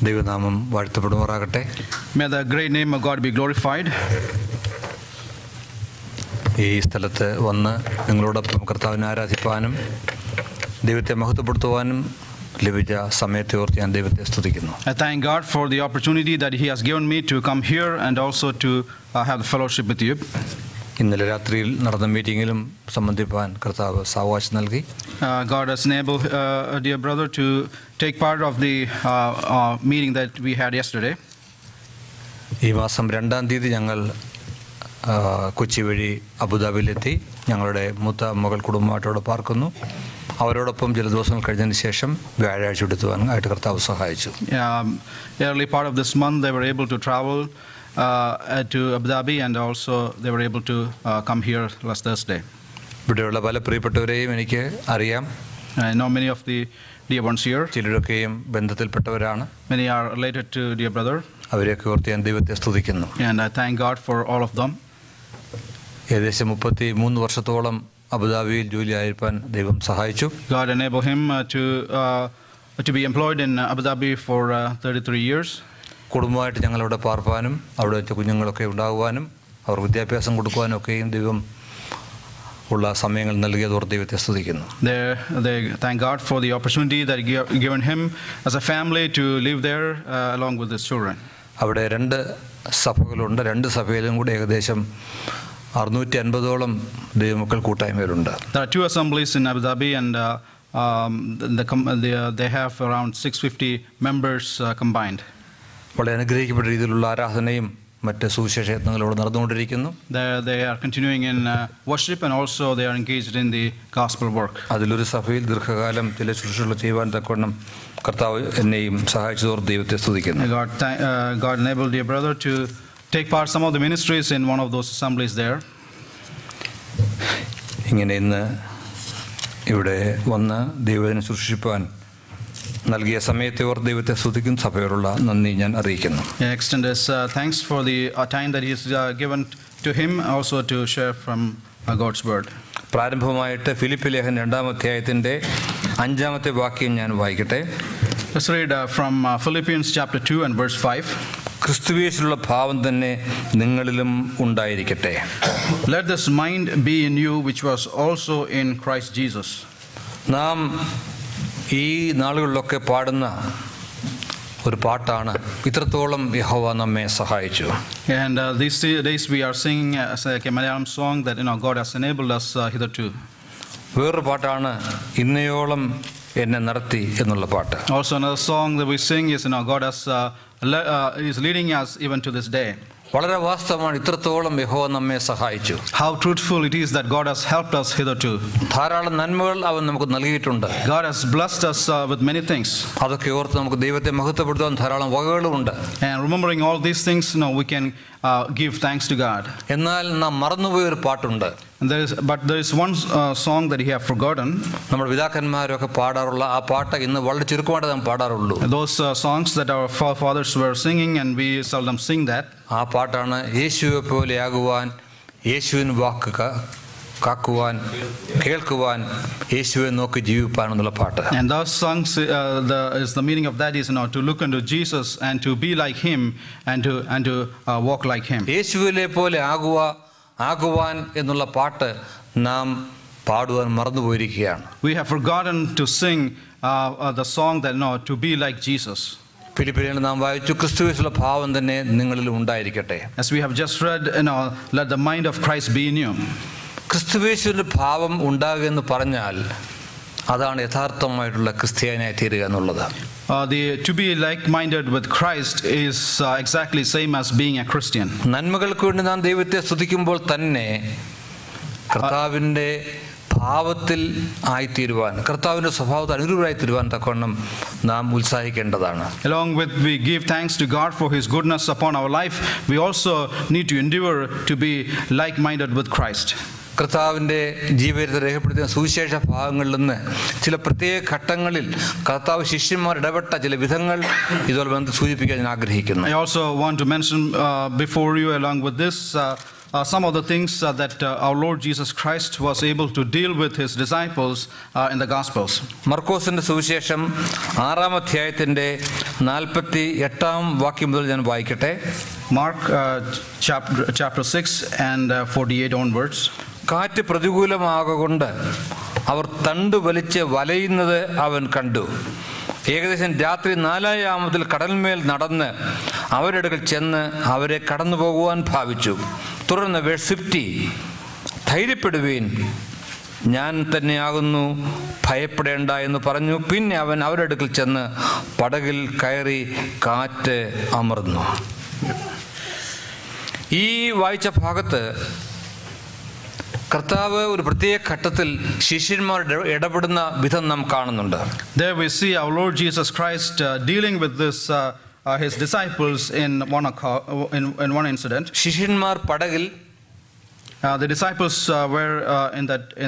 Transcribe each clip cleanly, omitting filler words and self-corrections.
ദൈവനാമം വാഴ്ത്തപ്പെടുമാറാകട്ടെ. May the great name of God be glorified. ഈ സ്ഥലത്ത് വന്ന് നിങ്ങളോടൊപ്പം കർത്താവിനെ ആരാധിപ്പാനും ദൈവത്തെ മഹത്വപ്പെടുത്തുവാനും ലഭിച്ച സമയത്തെ ഓർത്ത് ഞാൻ ദൈവത്തെ സ്തുതിക്കുന്നു. I thank God for the opportunity that He has given me to come here and also to have the fellowship with you. ഇന്നലെ രാത്രിയിൽ നടന്ന മീറ്റിങ്ങിലും സംബന്ധിപ്പാൻ കർത്താവ് സാവകാശം നൽകി. God has enabled a dear brother to take part of the meeting that we had yesterday. ഈ മാസം 2-ാം തീയതി ഞങ്ങൾ കൊച്ചി വഴി അബുദാബിയിലെത്തി. ഞങ്ങളുടെ മൂത്ത മകൾ കുടുംബമായിട്ടോടെ പാർക്കുന്നു. അവരോടൊപ്പം ചില ദിവസങ്ങൾ കഴിഞ്ഞതിന് ശേഷം വ്യാഴാഴ്ച എടുത്തുവാനായിട്ട് കർത്താവ് സഹായിച്ചു. Early part of this month they were able to travel to Abu Dhabi and also they were able to come here last Thursday. ഇവിടെയുള്ള പല പ്രിയപ്പെട്ടവരെയും എനിക്ക് അറിയാം. I know many of the dear ones here. ചിലരൊക്കെയും ബന്ധത്തിൽപ്പെട്ടവരാണ്. Many are related to dear brother. അവരെയൊക്കെ ഓർത്ത് ഞാൻ ദൈവത്തെ സ്തുതിക്കുന്നു. And I thank God for all of them. ഏകദേശം 33 വർഷത്തോളം അബുദാബിയിൽ ജോലി ആയിരിക്കാൻ ദൈവം സഹായിച്ചു. God enabled him to be employed in Abu Dhabi for 33 years. കുടുംബമായിട്ട് ഞങ്ങളവിടെ പാർപ്പാനും അവിടെ വെച്ച കുഞ്ഞുങ്ങളൊക്കെ ഉണ്ടാകുവാനും അവർ വിദ്യാഭ്യാസം കൊടുക്കുവാനും ഒക്കെയും ദൈവം ഉള്ള സമയങ്ങൾ നൽകിയതോർത്ത് ദൈവത്തെ സ്തുതിക്കുന്നു. They thank God for the opportunity that given him as a family to live there along with his children. അവിടെ 2 സഭകളുണ്ട്. 2 സഭയിലും കൂടെ ഏകദേശം 650ഓളം ദൈവമക്കൾ കൂട്ടായ്മയിലുണ്ട്. There are 2 assemblies in Abu Dhabi and they have around 650 members combined. വളരെ അനുഗ്രഹിക്കപ്പെട്ട രീതിയിലുള്ള ആരാധനയും മറ്റ് സുവിശേഷ യത്നങ്ങളോട് നടന്നുകൊണ്ടിരിക്കുന്നു. They are continuing in worship and also they are engaged in the gospel work. അതിലൊരു സഭയിൽ ദീർഘകാലം ചില ശുശ്രൂഷകൾ ചെയ്യുവാൻ തക്കവണ്ണം കർത്താവ് എന്നെയും സഹായിച്ചതോർത്ത് ദൈവത്തെ സ്തുതിക്കുന്നു. God enabled dear brother to take part some of the ministries in one of those assemblies there. ഇങ്ങനെ ഇന്ന് ഇവിടെ വന്ന് ദൈവത്തിനെ ശുശ്രൂഷിപ്പാൻ നൽകിയ സമയത്തെ ഓർത്ത് ദൈവത്തെ സ്തുതിക്കുന്നു. സഭയോടുള്ള നന്ദി ഞാൻ അറിയിക്കുന്നു. Extend his thanks for the time that he has given to him, also to share from God's word. പ്രാരംഭമായിട്ട് ഫിലിപ്പി ലേഖനം 2-ാം അധ്യായത്തിന്റെ 5-ാമത്തെ വാക്യം ഞാൻ വായിക്കട്ടെ. Let's read from Philippians chapter 2 and verse 5. ക്രിസ്തുയേശുവിലുള്ള ഭാവം തന്നെ നിങ്ങളിലും ഉണ്ടായിരിക്കട്ടെ. Let this mind be in you which was also in Christ Jesus. നാം ഈ നാളുകളിലൊക്കെ പാടുന്ന ഒരു പാട്ടാണ് ഇത്രത്തോളം യഹോവ നമ്മെ സഹായിച്ചു. And these days we are singing like a Malayalam song that God has enabled us hitherto. വേറൊരു പാട്ടാണ് ഇന്നയോളം എന്നെ നടത്തി എന്നുള്ള പാട്ട്. Also another song that we sing is God is leading us even to this day. വളരെ വാസ്തവമാണ്. ഇത്രത്തോളം യഹോവ നമ്മെ സഹായിച്ചു. How truthful it is that God has helped us hitherto. ധാരാളം നന്മകൾ അവൻ നമുക്ക് നൽകിയിട്ടുണ്ട്. God has blessed us with many things. അതൊക്കെ ഓർത്ത് നമുക്ക് ദൈവത്തെ മഹത്വപ്പെടുത്താൻ ധാരാളം വകകളുമുണ്ട്. And remembering all these things, we can give thanks to God. എന്നാൽ നാം മറന്നുപോയ ഒരു പാട്ടുണ്ട്. But there is one song that he have forgotten. നമ്മുടെ പിതാക്കന്മാരൊക്കെ പാടാറുള്ള ആ പാട്ട് ഇന്ന് വളരെ ചുരുക്കമായിട്ട് നാം പാടാറുള്ളൂ. Those songs that our forefathers were singing and we seldom sing that. ആ പാട്ടാണ് യേശുവെ പോലെയാകുവാൻ, യേശുവിൻ വാക്ക് കാക്കുവാൻ, കേൾക്കുവാൻ, യേശുവെ നോക്കി ജീവിപ്പാൻ എന്നുള്ള പാട്ട്. And those songs is the meaning of that is to look unto Jesus and to be like him and to walk like him. യേശുവിനെ പോലെ ആകുവാൻ എന്നുള്ള പാട്ട് നാം പാടുവാൻ മറന്നുപോയിരിക്കുകയാണ്. We have forgotten to sing the song that to be like Jesus. ഫിലിപ്പിയിൽ നാം വായിച്ചു ക്രിസ്തുയേശുവിലുള്ള ഭാവം തന്നെ നിങ്ങളിൽ ഉണ്ടായിരിക്കട്ടെ. As we have just read, let the mind of Christ be in you. ക്രിസ്തുയേശുവിന്റെ ഭാവം ഉണ്ടാകുക എന്ന് പറഞ്ഞാൽ അതാണ് യഥാർത്ഥമായിട്ടുള്ള ക്രിസ്ത്യാനിയായി തീരുക എന്നുള്ളത്. To be like-minded with Christ is exactly same as being a Christian. നന്മകൾക്ക് വേണ്ടി നാം ദൈവത്തെ സ്തുതിക്കുമ്പോൾ തന്നെ കർത്താവിൻ്റെ ഭാവത്തിൽ ആയിത്തീരുവാൻ, കർത്താവിൻ്റെ സ്വഭാവത്തിൽ അനുരൂപരായി തീരുവാൻ തക്കവണ്ണം നാം ഉത്സാഹിക്കേണ്ടതാണ്. Along with we give thanks to God for his goodness upon our life, we also need to endeavor to be like-minded with Christ. കർത്താവിൻ്റെ ജീവിതത്തെ രേഖപ്പെടുത്തുന്ന സുവിശേഷ ഭാഗങ്ങളിൽ നിന്ന് ചില പ്രത്യേക ഘട്ടങ്ങളിൽ കർത്താവ് ശിഷ്യന്മാർ ഇടപെട്ട ചില വിധങ്ങൾ ഇതുപോലെ സൂചിപ്പിക്കാൻ ഞാൻ ആഗ്രഹിക്കുന്നു. I also want to mention before you along with this some of the things that our Lord Jesus Christ was able to deal with his disciples in the Gospels. മർക്കോസിന്റെ സുവിശേഷം 6-ാം അധ്യായത്തിന്റെ 48-ാം വാക്യം മുതൽ ഞാൻ വായിക്കട്ടെ. Mark chapter 6 and 48 onwards. കാറ്റ് പ്രതികൂലമാകൊണ്ട് അവർ തണ്ടു വലിച്ച് വലയുന്നത് അവൻ കണ്ടു. ഏകദേശം രാത്രി 4-ാം യാമത്തിൽ കടൽമേൽ നടന്ന് അവരുടെ അടുക്കൽ ചെന്ന് അവരെ കടന്നു പോകുവാൻ ഭാവിച്ചു. തുടർന്ന് വേഴ്സ് 50, ധൈര്യപ്പെടുവീൻ, ഞാൻ തന്നെയാകുന്നു, ഭയപ്പെടേണ്ട എന്ന് പറഞ്ഞു. പിന്നെ അവൻ അവരുടെ അടുക്കൽ ചെന്ന് പടകിൽ കയറി കാറ്റ് അമർന്നു. ഈ വായിച്ച ഭാഗത്ത് കർത്താവ് ഒരു പ്രത്യേക ഘട്ടത്തിൽ ശിഷ്യന്മാരുടെ ഇടപെടുന്ന വിധം നാം കാണുന്നുണ്ട്. There we see our Lord Jesus Christ dealing with this his disciples in one incident. ശിഷ്യന്മാർ പടകിൽ, the disciples were in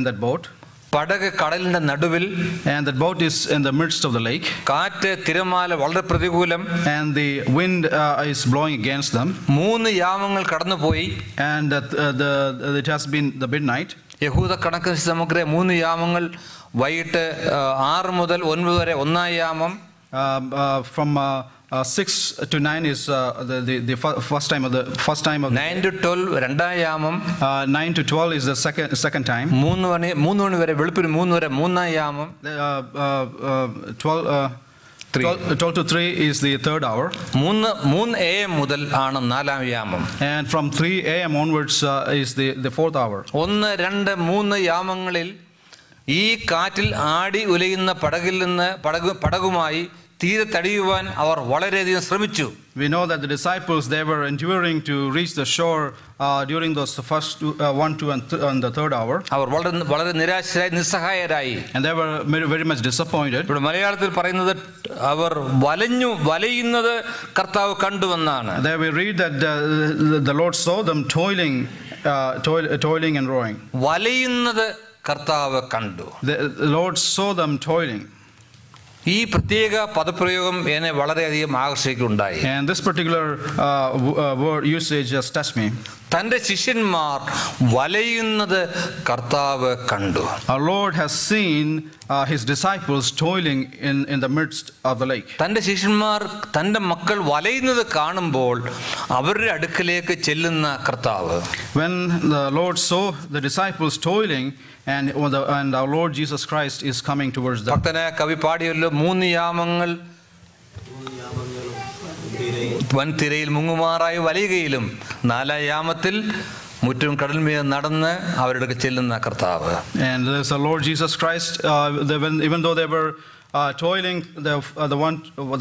that boat. പടക് കടലിന്റെ നടുവിൽ, and that boat is in the midst of the lake. കാറ്റ് തിരമാല വളരെ പ്രതികൂലം, and the wind is blowing against them. 3 യാമങ്ങൾ കടന്നുപോയി. and it has been the midnight. യഹൂദ കണക്കനുസരിച്ച് നമുക്ക് 3 യാമങ്ങൾ വൈകിട്ട് 6 മുതൽ 9 വരെ 1-ാം യാമം. From 6 to 9 is the first time of the 9 to 12 2-ാം യാമം. 9 to 12 is the second time. 3 മണി വരെ, വെളുപ്പിന് 3 വരെ 3-ാം യാമം. 12 to 3 is the third hour. 3 AM മുതൽ ആണ് 4-ാം യാമം. and from 3 AM onwards is the fourth hour. 1, 2, 3 യാമങ്ങളിൽ ഈ കാറ്റിൽ ആടി ഉലയുന്ന പടകിൽ നിന്ന് പടകുമായി തീരെ തടിയുവാൻ അവർ വളരെയധികം ശ്രമിച്ചു. We know that the disciples, they were enduring to reach the shore during those first 1, 2 and the third hour. അവർ വളരെ നിരാശരായി, നിസ്സഹായരായി. and they were very much disappointed. ഇവിടെ മലയാളത്തിൽ പറയുന്നത് അവർ വലയുന്നത് കർത്താവ് കണ്ടുവെന്നാണ്. There we read that the Lord saw them toiling and rowing. വലയുന്നത് കർത്താവ് കണ്ടു. The Lord saw them toiling. ഈ പ്രത്യേക പദപ്രയോഗം എന്നെ വളരെയധികം ആകർഷിക്കുകയുണ്ടായി. and this particular word usage just touched me. തന്റെ ശിഷ്യന്മാർ വലയുന്നത് കർത്താവ് കണ്ടു. Our Lord has seen his disciples toiling in the midst of the lake. തന്റെ ശിഷ്യന്മാർ, തന്റെ മക്കൾ വലയുന്നത് കാണുമ്പോൾ അവരുടെ അടുക്കലേക്ക് ചെല്ലുന്ന കർത്താവ്. When the Lord saw the disciples toiling, and our Lord Jesus Christ is coming towards them. ഭക്തനായ കവി പാടിയല്ലോ, 3 യാമങ്ങൾ വൻതിരയിൽ മുങ്ങുമാറായി വലയുകയിലും 4-ാം യാമത്തിൽ മുറ്റും കടൽമീതെ നടന്ന് അവരുടെ ചെല്ലുന്ന കർത്താവ്. and there's our Lord Jesus Christ, even though they were toiling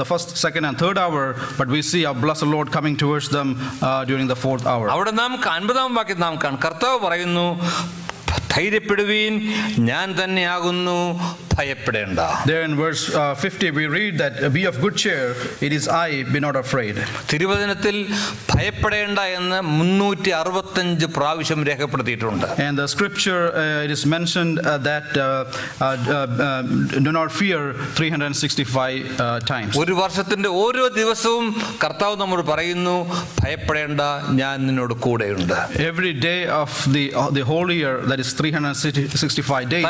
the first, second and third hour, but we see our blessed Lord coming towards them during the fourth hour. അവിടെ നാം 50-ാം വാക്യത്തിൽ നാം കാണും, കർത്താവ് പറയുന്നു, ധൈര്യപ്പെടുവീൻ, ഞാൻ തന്നെയാകുന്നു, ഭയപ്പെടേണ്ട. There in verse 50 we read that be of good cheer, it is I, be not afraid. തിരുവചനത്തിൽ ഭയപ്പെടേണ്ട എന്ന് 365 പ്രാവശ്യം രേഖപ്പെടുത്തിയിട്ടുണ്ട്. and the scripture it is mentioned that do not fear 365 times. ഒരു വർഷത്തിന്റെ ഓരോ ദിവസവും കർത്താവ് നമ്മോട് പറയുന്നു, ഭയപ്പെടേണ്ട, ഞാൻ നിന്നോട് കൂടെയുണ്ട്. Every day of the whole year, that is 365 days,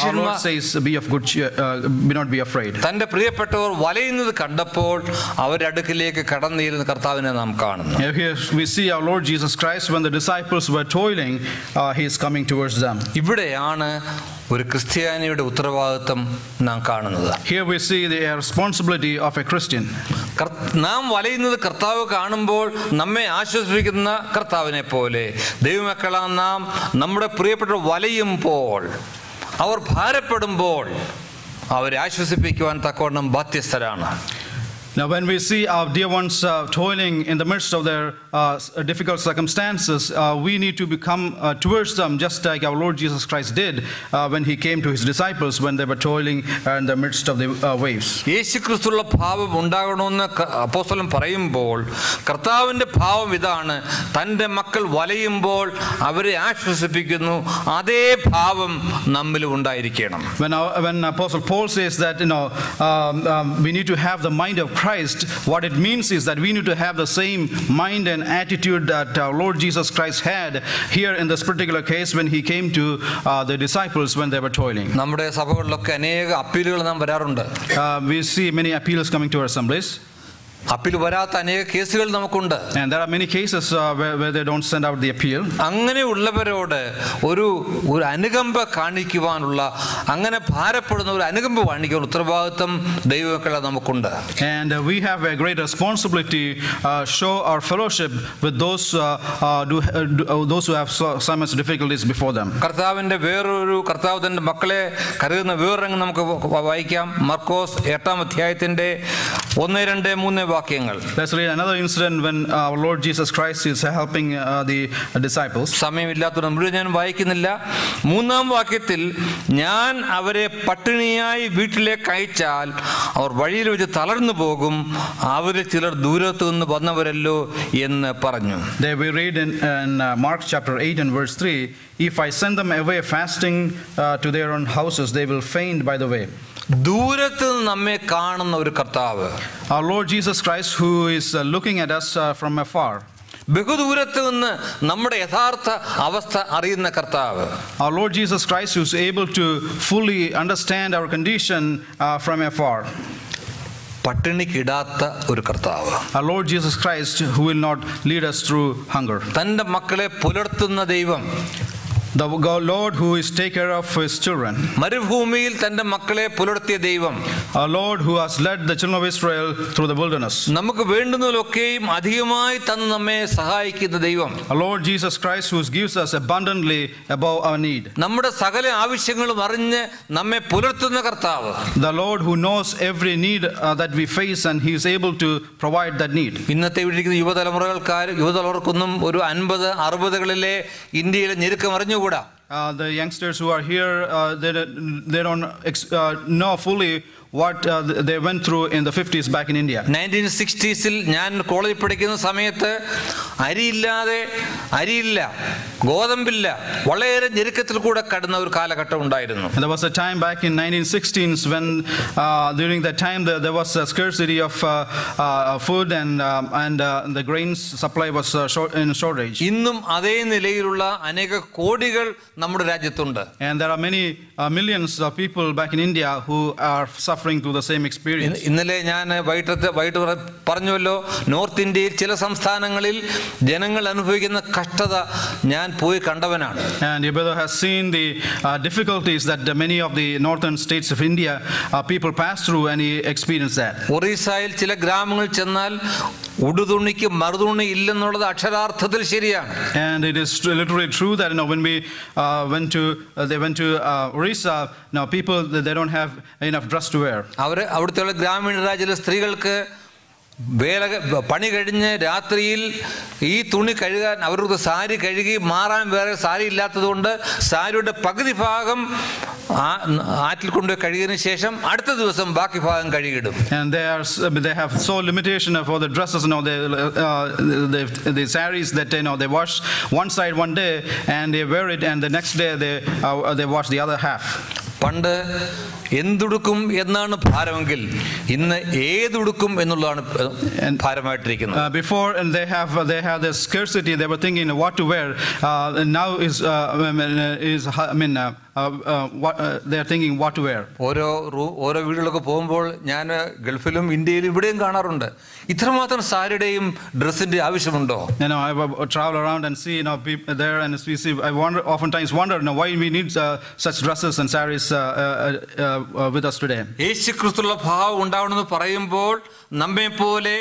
our Lord says be of good cheer, be not be afraid. തന്റെ പ്രിയപ്പെട്ടവർ വലയുന്നത് കണ്ടപ്പോൾ അവരുടെ അടുക്കിലേക്ക് കടന്നിരുന്ന കർത്താവിനെ നാം കാണുന്നു. Here we see our Lord Jesus Christ, when the disciples were toiling, he is coming towards them. ഇവിടെയാണ് ഒരു ക്രിസ്ത്യാനിയുടെ ഉത്തരവാദിത്വം നാം കാണുന്നത്. Here we see the responsibility of a Christian. നാം വലയുന്നത് കർത്താവ് കാണുമ്പോൾ നമ്മെ ആശ്വസിപ്പിക്കുന്ന കർത്താവിനെ പോലെ ദൈവമക്കളാ നാം നമ്മുടെ പ്രിയപ്പെട്ടവർ വലയുമ്പോൾ, അവർ ഭാരപ്പെടുമ്പോൾ അവരെ ആശ്വസിപ്പിക്കുവാൻ തക്കവണ്ണം ബാധ്യസ്ഥരാണ്. Now when we see our dear ones toiling in the midst of their difficult circumstances, we need to become towards them just like our Lord Jesus Christ did when he came to his disciples when they were toiling in the midst of the waves. യേശുക്രിസ്തുവിന്റെ ഭാവം ഉണ്ടാകണമെന്ന് അപ്പോസ്തലൻ പറയുമ്പോൾ കർത്താവിന്റെ ഭാവം ഇതാണ്, തന്റെ മക്കൾ വലയുമ്പോൾ അവരെ ആശ്വസിപ്പിക്കുന്നു. അതേ ഭാവം നമ്മിലും ഉണ്ടായിരിക്കണം. When Apostle Paul says that we need to have the mind of Christ Christ, what it means is that we need to have the same mind and attitude that our Lord Jesus Christ had here in this particular case when he came to the disciples when they were toiling. നമ്മുടെ സഭകളിലൊക്കെ അനേക അപ്പീലുകൾ നാം വരാറുണ്ട്. We see many appeals coming to our assemblies. Appeal വരാത്ത അനേക കേസുകൾ നമുക്കുണ്ട്. And there are many cases where they don't send out the appeal. അങ്ങനെയുള്ളവരോട് ഒരു അനുകമ്പ കാണിക്കുവാനുള്ള, അങ്ങനെ ഭാരപ്പെടുന്ന ഒരു അനുകമ്പ കാണിക്കാൻ ഉത്തരവാദിത്വം ദൈവമക്കളെ നമുക്കുണ്ട്. And we have a great responsibility show our fellowship with those who have so much difficulties before them. കർത്താവിന്റെ കർത്താവ് തന്റെ മക്കളെ കരുതുന്ന വേറൊരംഗം നമുക്ക് വായിക്കാം. മർക്കോസ് 8-ാം അധ്യായത്തിന്റെ 1-2-3 വാക്യങ്ങൾ. Let's read another incident when our Lord Jesus Christ is helping the disciples. സമയമില്ലാത്തതുകൊണ്ട് മുഴുവൻ ഞാൻ വായിക്കുന്നില്ല. 3-ാം വാക്യത്തിൽ, ഞാൻ അവരെ പട്ടിണിയായി വീട്ടിലേക്ക് അയച്ചാൽ അവർ വഴിയിൽ വെച്ച് തളർന്നു പോകും, അവരിൽ ചിലർ ദൂരത്തു നിന്ന് വന്നവരല്ലോ എന്ന് പറഞ്ഞു. There we read in Mark chapter 8 and verse 3, if I send them away fasting to their own houses, they will faint by the way. ദൂരത്ത് നിന്ന് നമ്മെ കാണുന്ന ഒരു കർത്താവ്, our Lord Jesus Christ, who is looking at us from afar. ബഹുദൂരത്ത് നിന്ന് നമ്മുടെ യഥാർത്ഥ അവസ്ഥ അറിയുന്ന കർത്താവ്, our Lord Jesus Christ, who is able to fully understand our condition from afar. പട്ടിണിക്കിടാത്ത ഒരു കർത്താവ്, our Lord Jesus Christ, who will not lead us through hunger. തന്റെ മക്കളെ പുലർത്തുന്ന ദൈവം, the Lord who is take care of his children. മരുഭൂമിയിൽ തന്റെ മക്കളെ പുലർത്തിയ ദൈവം, our Lord who has led the children of Israel through the wilderness. നമുക്ക് വേണ്ടുന്നതിലൊക്കെയും അധികമായി തന്ന് നമ്മെ സഹായിക്കുന്ന ദൈവം, our Lord Jesus Christ, who gives us abundantly above our need. നമ്മുടെ സകല ആവശ്യങ്ങളും അറിഞ്ഞ് നമ്മെ പുലർത്തുന്ന കർത്താവ്, the Lord who knows every need that we face and he is able to provide that need. ഇന്നത്തെ ഇരിക്കുന്ന യുവതലമുറക്കൊന്നും ഒരു 50-60കളിലെ ഇന്ത്യയിലെ ഞെരുക്കം അറിഞ്ഞുകൂടാ. The youngsters who are here, they don't know fully what they went through in the 50s back in India. 1960s ഞാൻ കോളേജിൽ പഠിക്കുന്ന സമയത്ത് അരിയില്ല, ഗോതമ്പില്ല, വളരെ ഞെരുക്കത്തിൽ കൂടെ കടന്ന ഒരു കാലഘട്ടം ഉണ്ടായിരുന്നു. There was a time back in 1916s when during that time there was a scarcity of food and the grains supply was in shortage. ഇന്നും അതേ നിലയിലുള്ള അനേക കോടികൾ നമ്മുടെ രാജ്യത്തുണ്ട്. And there are many millions of people back in India who are suffering through the same experience. ഇന്നലെ ഞാൻ വൈകിട്ട് പറഞ്ഞുവല്ലോ, നോർത്ത് ഇന്ത്യയിൽ ചില സംസ്ഥാനങ്ങളിൽ ജനങ്ങൾ അനുഭവിക്കുന്ന കഷ്ടത ഞാൻ പോയി കണ്ടവനാണ്. And your brother has seen the difficulties that many of the northern states of India people pass through, and he experienced that. ഒറീസയിൽ ചില ഗ്രാമങ്ങളിൽ ചെന്നാൽ ഉടുതുണിക്ക് മറുതുണി ഇല്ലെന്നുള്ളത് അക്ഷരാർത്ഥത്തിൽ ശരിയാണ്. And it is literally true that when we went to Orissa, now people they don't have enough dress to wear. അവിടുത്തെ ഗ്രാമീണ രാജ്യത്തിലെ സ്ത്രീകൾക്ക് പണി കഴിഞ്ഞ് രാത്രിയിൽ ഈ തുണി കഴുകാൻ അവർക്ക് സാരി കഴുകി മാറാൻ വേറെ സാരി ഇല്ലാത്തതുകൊണ്ട് സാരിയുടെ പകുതി ഭാഗം ആറ്റിൽ കൊണ്ടുപോയി കഴുകിയതിനു ശേഷം അടുത്ത ദിവസം ബാക്കി ഭാഗം കഴുകിയിടും. And they have so limitation for the dresses, the saris that they wash one side one day and they wear it, and the next day they wash the other half. പണ്ട് എന്തുടുക്കും എന്നാണ് ഭാരമെങ്കിൽ ഇന്ന് ഏതുടുക്കും എന്നുള്ളതാണ് ഭാരമായിട്ടിരിക്കുന്നത്. Before and they have the scarcity, they were thinking what to wear. Now they are thinking what to wear. ഓരോ വീടുകളൊക്കെ പോകുമ്പോൾ ഞാൻ ഗൾഫിലും ഇന്ത്യയിലും ഇവിടെയും കാണാറുണ്ട്, ഇത്രമാത്രം സാരിയുടെയും ഡ്രസ്സിന്റെ ആവശ്യമുണ്ടോ? I travel around and see people there, and we see, I oftentimes wonder why we need such dresses and saris with us today. യേശുക്രിസ്തുവിന്റെ ഭാവം ഉണ്ടാവണമെന്ന് പറയുമ്പോൾ നമ്മെ പോലെ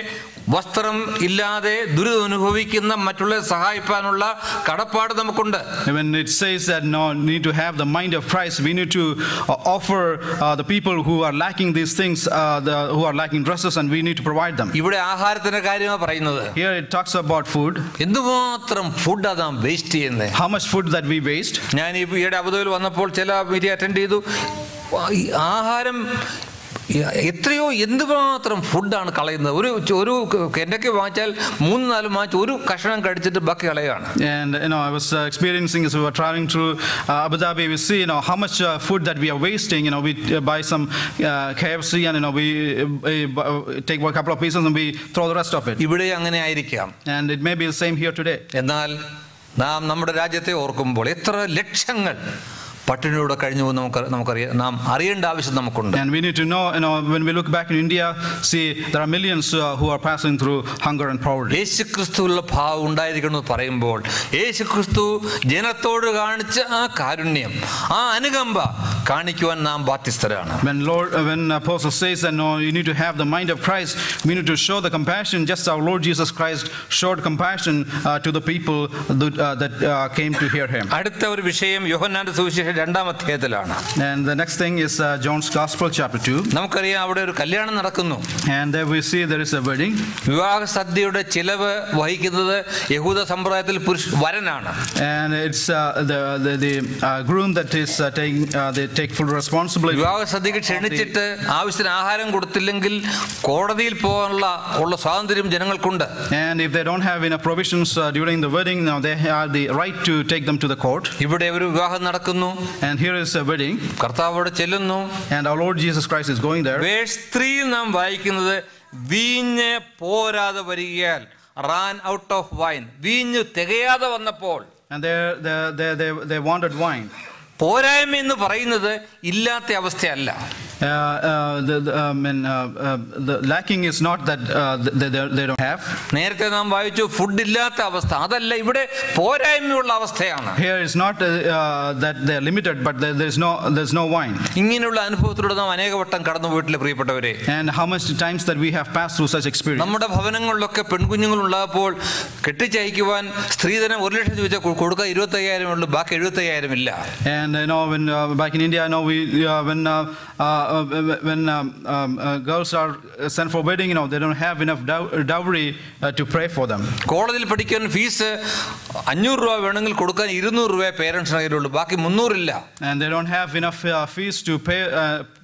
വസ്ത്രം ഇല്ലാതെ ദുരിതം അനുഭവിക്കുന്ന മറ്റുള്ള സഹായിക്കാനുള്ള കടപ്പാട് നമുക്കുണ്ട്. When it says that need to have the mind of Christ, we need to offer the people who are lacking these things, who are lacking dresses, and we need to provide them. ഇവിടെ ആഹാരത്തിന്റെ കാര്യമാണ് പറയുന്നത്. Here it talks about food. എന്തുമാത്രം food അതാ waste ചെയ്യുന്നത്. How much food that we waste. ഞാൻ ഈയിടെ അബുദാബിയിൽ വന്നപ്പോൾ ചില മീറ്റിംഗ് അറ്റൻഡ് ചെയ്തു. ആഹാരം എത്രയോ എന്തുമാത്രം ഫുഡാണ് കളയുന്നത്. ഒരു കെൻഡക്കി വാങ്ങിച്ചാൽ 3-4 വാങ്ങിച്ച് ഒരു കഷണം കഴിച്ചിട്ട് ബാക്കി കളയുകയാണ്. And I was experiencing as we were traveling through Abu Dhabi, we see how much food that we are wasting. We buy some KFC and we take a couple of pieces and we throw the rest of it. ഇവിടെ അങ്ങനെ ആയിരിക്കാം. And it may be the same here today. എന്നാൽ നാം നമ്മുടെ രാജ്യത്തെ ഓർക്കുമ്പോൾ എത്ര ലക്ഷങ്ങൾ പട്ടിണിയോടെ കഴിഞ്ഞു നമുക്കറിയാം. നാം അറിയേണ്ട ആവശ്യം നമുക്കുണ്ട്. And we need to know, when we look back in India, see there are millions who are passing through hunger and poverty. യേശുക്രിസ്തുവിലുള്ള ഭാവം ഉണ്ടായിരിക്കണമെന്ന് പറയുമ്പോൾ യേശുക്രിസ്തു ജനത്തോട് കാണിച്ച ആ കാരുണ്യം, ആ അനുകമ്പ കാണിക്കുവാൻ നാം ബാധ്യസ്ഥരാണ്. When Apostle says that you need to have the mind of Christ, we need to show the compassion just our Lord Jesus Christ showed compassion to the people that came to hear him. അടുത്ത ഒരു വിഷയം യോഹന്നാന്റെ സുവിശേഷം 2-ാം അധ്യായത്തിലാണ്. And the next thing is John's Gospel chapter 2. നമുക്കറിയാം അവിടെ ഒരു കല്യാണം നടക്കുന്നു. And there we see there is a wedding. വിവാഹ സദ്യയുടെ ചിലവ് വഹിക്കുന്നത് യഹൂദ സമ്പ്രദായത്തിൽ വരനാണ്. And it's the groom that is they take full responsibility. വിവാഹ സദ്യക്ക് ക്ഷണിച്ചിട്ട് ആവശ്യത്തിന് ആഹാരം കൊടുത്തില്ലെങ്കിൽ കോടതിയിൽ പോകാനുള്ള സ്വാതന്ത്ര്യം ജനങ്ങൾക്കുണ്ട്. And if they don't have enough provisions during the wedding, now they have the right to take them to the court. ഇവിടെ ഒരു വിവാഹം നടക്കുന്നു. And here is a wedding. കർത്താവോട് ചെല്ലുന്നു. And our Lord Jesus Christ is going there. Verse 3 നാം വായിക്കുന്നത് വീഞ്ഞ് പോരാതെ വരികയാൽ ran out of wine. വീഞ്ഞ് തികയാതെ വന്നപ്പോൾ. And they wanted wine. പോരായ്മ എന്ന് പറയുന്നത് ഇല്ലാത്ത അവസ്ഥയല്ല. The lacking is not that they don't have. നേരത്തെ നാം വായിച്ചു ഫുഡ് ഇല്ലാത്ത അവസ്ഥ, അതല്ല ഇവിടെ പോരായ്മയുള്ള അവസ്ഥയാണ്. Here is not that they are limited, but there's no wine. ഇങ്ങനെയുള്ള അനുഭവത്തിലൂടെ നാം അനേകവട്ടം കടന്നു പോയിട്ടില്ല പ്രിയപ്പെട്ടവരെ. And how much times that we have passed through such experience. നമ്മുടെ ഭവനങ്ങളിലൊക്കെ പെൺകുഞ്ഞുങ്ങൾ ഉണ്ടാകുമ്പോൾ കെട്ടിച്ചയക്കുവാൻ സ്ത്രീധനം 1 ലക്ഷം ചോദിച്ചാൽ കൊടുക്കാൻ 25,000 ഉള്ളൂ, ബാക്കി 75,000 ഇല്ല. And when back in India, when girls are sent for wedding, they don't have enough dowry to pray for them. കോളേജിൽ പഠിക്കാൻ ഫീസ് 500 രൂപ വേണമെങ്കിൽ കൊടുക്കാൻ 200 രൂപ പേരൻസിന് കയ്യിലുള്ളൂ, ബാക്കി 300 ഇല്ല. And they don't have enough fees to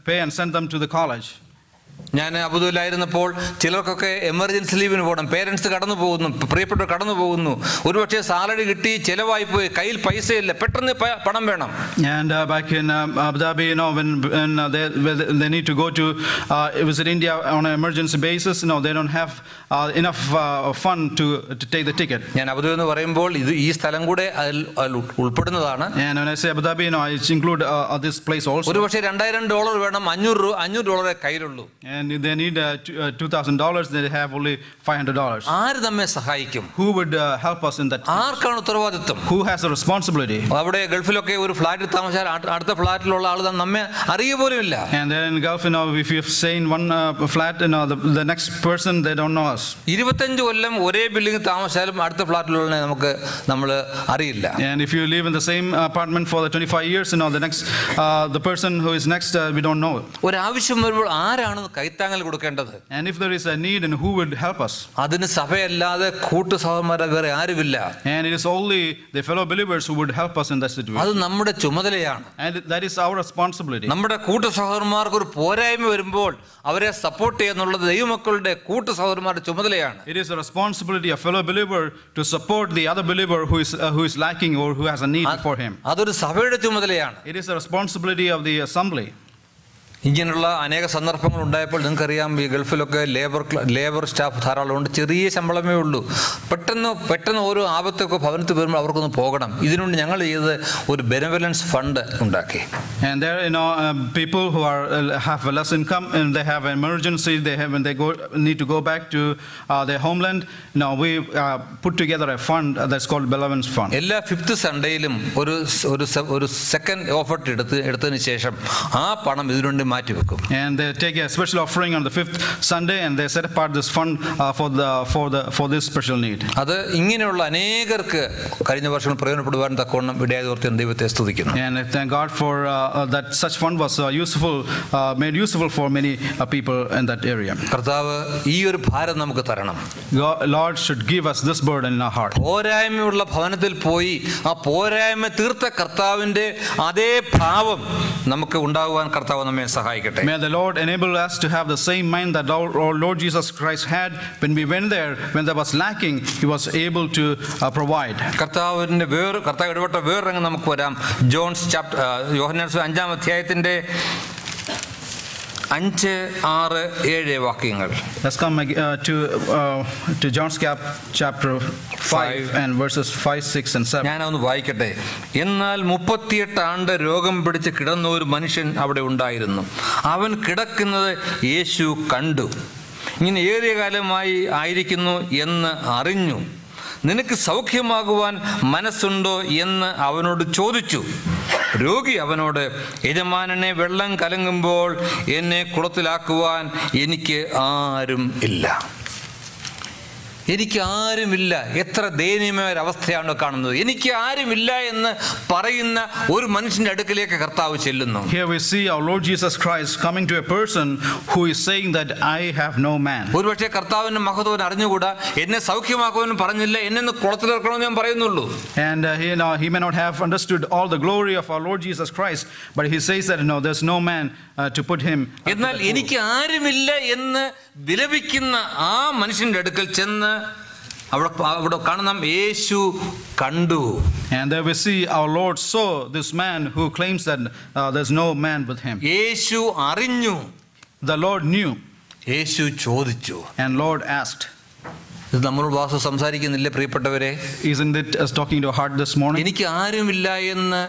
pay and send them to the college. ഞാൻ അബുദാബിയിലായിരുന്നപ്പോൾ ചിലർക്കൊക്കെ എമർജൻസി ലീവിന് പോകണം. പേരൻസ് കടന്നു പോകുന്നു, പ്രിയപ്പെട്ടവർ കടന്നു പോകുന്നു. ഒരുപക്ഷെ സാലറി കിട്ടി ചിലവായി പോയി, കയ്യിൽ പൈസയില്ല, പെട്ടെന്ന് പണം വേണം. And back in Abu Dhabi, when they need to go to visit India on an emergency basis, they don't have enough fund to take the ticket. ഞാൻ അബുദാബി എന്ന് പറയുമ്പോൾ ഇത് ഈ സ്ഥലം കൂടെ അതിൽ ഉൾപ്പെടുന്നതാണ്. And when I say Abu Dhabi, I include this place also. ഒരുപക്ഷെ $2,000 വേണം, $500 കയ്യിലുള്ളൂ. And they need $2,000, they have only $500. ആര് നമ്മെ സഹായിക്കും? Who would help us in that? ആർക്കാണ് ഉത്തരവാദിത്വം? Who has the responsibility? അവിടെ ഗൾഫിലൊക്കെ ഒരു ഫ്ലാറ്റിൽ താമസിച്ചാൽ അടുത്ത ഫ്ലാറ്റിലുള്ള ആൾ നമ്മെ അറിയ പോലും ഇല്ല. And then in Gulf, if you stay in one flat, the next person, they don't know us. 25 കൊല്ലം ഒരേ ബിൽഡിംഗ് താമസിച്ചാലും അടുത്ത ഫ്ലാറ്റിലുള്ള നമ്മൾ അറിയില്ല. And if you live in the same apartment for the 25 years, the person who is next, we don't know. ഒരു ആവശ്യം വരുമ്പോൾ ആരാണ് കൈത്താങ്ങൽ കൊടുക്കേണ്ടത്? And if there is a need, and who would help us? അതിന് സഭയല്ലാതെ കൂട്ടു സഹോദരന്മാരെ വേറെ ആരുമില്ല. And it is only the fellow believers who would help us in that situation. അത് നമ്മുടെ ചുമതലയാണ്. And that is our responsibility. നമ്മുടെ കൂട്ടു സഹോദരന്മാർക്ക് ഒരു പോരായ്മ വരുമ്പോൾ അവരെ സപ്പോർട്ട് ചെയ്യുന്നുള്ളത് ദൈവമക്കളുടെ കൂട്ടു സഹോദരന്മാരുടെ ചുമതലയാണ്. It is a responsibility of fellow believer to support the other believer who is lacking or who has a need for him. അതൊരു സഭയുടെ ചുമതലയാണ്. It is a responsibility of the assembly. ഇങ്ങനെയുള്ള അനേക സന്ദർഭങ്ങൾ ഉണ്ടായപ്പോൾ നിങ്ങൾക്കറിയാം, ഈ ഗൾഫിലൊക്കെ ലേബർ സ്റ്റാഫ് ധാരാളമുണ്ട്, ചെറിയ ശമ്പളമേ ഉള്ളൂ. പെട്ടെന്ന് ഓരോ ആപത്തൊക്കെ ഭവനത്തിൽ വരുമ്പോൾ അവർക്കൊന്ന് പോകണം. ഇതിനുവേണ്ടി ഞങ്ങൾ ചെയ്തത് ഒരു ബെനവലൻസ് ഫണ്ട് ഉണ്ടാക്കി. And there people who have less income and they have an emergency, when they need to go back to their homeland, we put together a fund that's called benevolence fund. എല്ലാ 5th സൺഡേയിലും ഒരു second ഓഫർട്ട് എടുത്തതിന് ശേഷം ആ പണം ഇതിനുവേണ്ടി മാറ്റിവെക്കും. And they take a special offering on the 5th Sunday and they set apart this fund for this special need. അത് ഇങ്ങനെയുള്ള അനേകർക്ക് കഴിഞ്ഞ വർഷം പ്രയോജനപ്പെടുവാൻ തക്കവണ്ണം ഇടയായതോർത്ത് ദൈവത്തെ സ്തുതിക്കുന്നു. And I thank God for that such fund was made useful for many people in that area. കർത്താവ് ഈ ഒരു ഭാരം നമുക്ക് തരണം. Lord should give us this burden in our heart. പോരായ്മയുള്ള ഭവനത്തിൽ പോയി ആ പോരായ്മ തീർത്ത കർത്താവിന്റെ അതേ ഭാവം നമുക്ക് ഉണ്ടാകുവാൻ കർത്താവ് നമ്മെ സഹായിക്കും. സഹായിക്കട്ടെ. May the Lord enable us to have the same mind that our Lord Jesus Christ had when we went there. When there was lacking, He was able to provide. കർത്താവിൻ്റെ കർത്താവ് ഇടപെട്ട വേറൊരങ്ങ് നമുക്ക് വരാം. ജോൺസ് യോഹന്നാൻ 5-ാം അധ്യായത്തിൻ്റെ 5, 6, 7 വാക്യങ്ങൾ. Let's come to John's chapter 5 and verses 5, 6 and 7. ഞാനൊന്ന് വായിക്കട്ടെ. എന്നാൽ 38 ആണ്ട് രോഗം പിടിച്ച് കിടന്ന ഒരു മനുഷ്യൻ അവിടെ ഉണ്ടായിരുന്നു. അവൻ കിടക്കുന്നത് യേശു കണ്ടു. ഇങ്ങനെ ഏറിയ കാലമായി ആയിരിക്കുന്നു എന്ന് അറിഞ്ഞു. നിനക്ക് സൗഖ്യമാകുവാൻ മനസ്സുണ്ടോ എന്ന് അവനോട് ചോദിച്ചു. രോഗി അവനോട്, യജമാനനെ വെള്ളം കലങ്ങുമ്പോൾ എന്നെ കുളത്തിലാക്കുവാൻ എനിക്ക് ആരും ഇല്ല. എനിക്ക് ആരുമില്ല. എത്ര ദയനീയമായ ഒരവസ്ഥയാണ് കാണുന്നത്. എനിക്ക് ആരുമില്ല എന്ന് പറയുന്ന ഒരു മനുഷ്യൻ്റെ അടുക്കിലേക്ക് കർത്താവ് ചെല്ലുന്നു. Here we see our Lord Jesus Christ coming to a person who is saying that I have no man. ഒരുപക്ഷെ കർത്താവിന്റെ മഹത്വം അറിഞ്ഞുകൂടാ. എന്നെ സൗഖ്യമാക്കുവാനും പറഞ്ഞില്ല, എന്നെ കുളത്തിലിറക്കണമെന്ന് ഞാൻ പറയുന്നുള്ളൂ. And he may not have understood all the glory of our Lord Jesus Christ, but he says that no, there's no man to put him. എന്നാൽ എനിക്ക് ആരുമില്ല എന്ന് വിലപിക്കുന്ന ആ മനുഷ്യന്റെ അടുക്കൽ ചെന്ന് അവിടെ കാണുന്ന യേശു കണ്ടു. And there we see our Lord saw this man who claims that there's no man with him. യേശു അറിഞ്ഞു. The Lord knew. യേശു ചോദിച്ചു. And Lord asked. ഇത് നമ്മളോട് വാസു സംസാരിക്കുന്നില്ലേ പ്രിയപ്പെട്ടവരെ? Isn't it as talking to our heart this morning? എനിക്ക് ആരുമില്ല എന്ന്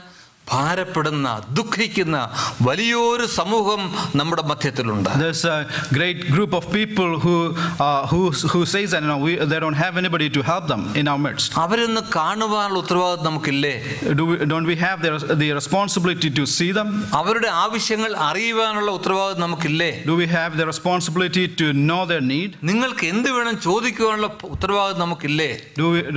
ഭാരപ്പെടുന്ന ദുഃഖിക്കുന്ന വലിയൊരു സമൂഹം നമ്മുടെ മധ്യത്തിലുണ്ട്. There's a great group of people who says that they don't have anybody to help them in our midst. അവരൊന്ന് കാണുവാനുള്ള ഉത്തരവാദിത്വം നമുക്കില്ലേ? Don't we have the responsibility to see them? അവരുടെ ആവശ്യങ്ങൾ അറിയുവാനുള്ള ഉത്തരവാദിത്വം നമുക്കില്ലേ? Do we have the responsibility to know their need? നിങ്ങൾക്ക് എന്ത് വേണം ചോദിക്കുവാനുള്ള ഉത്തരവാദിത്വം നമുക്കില്ലേ?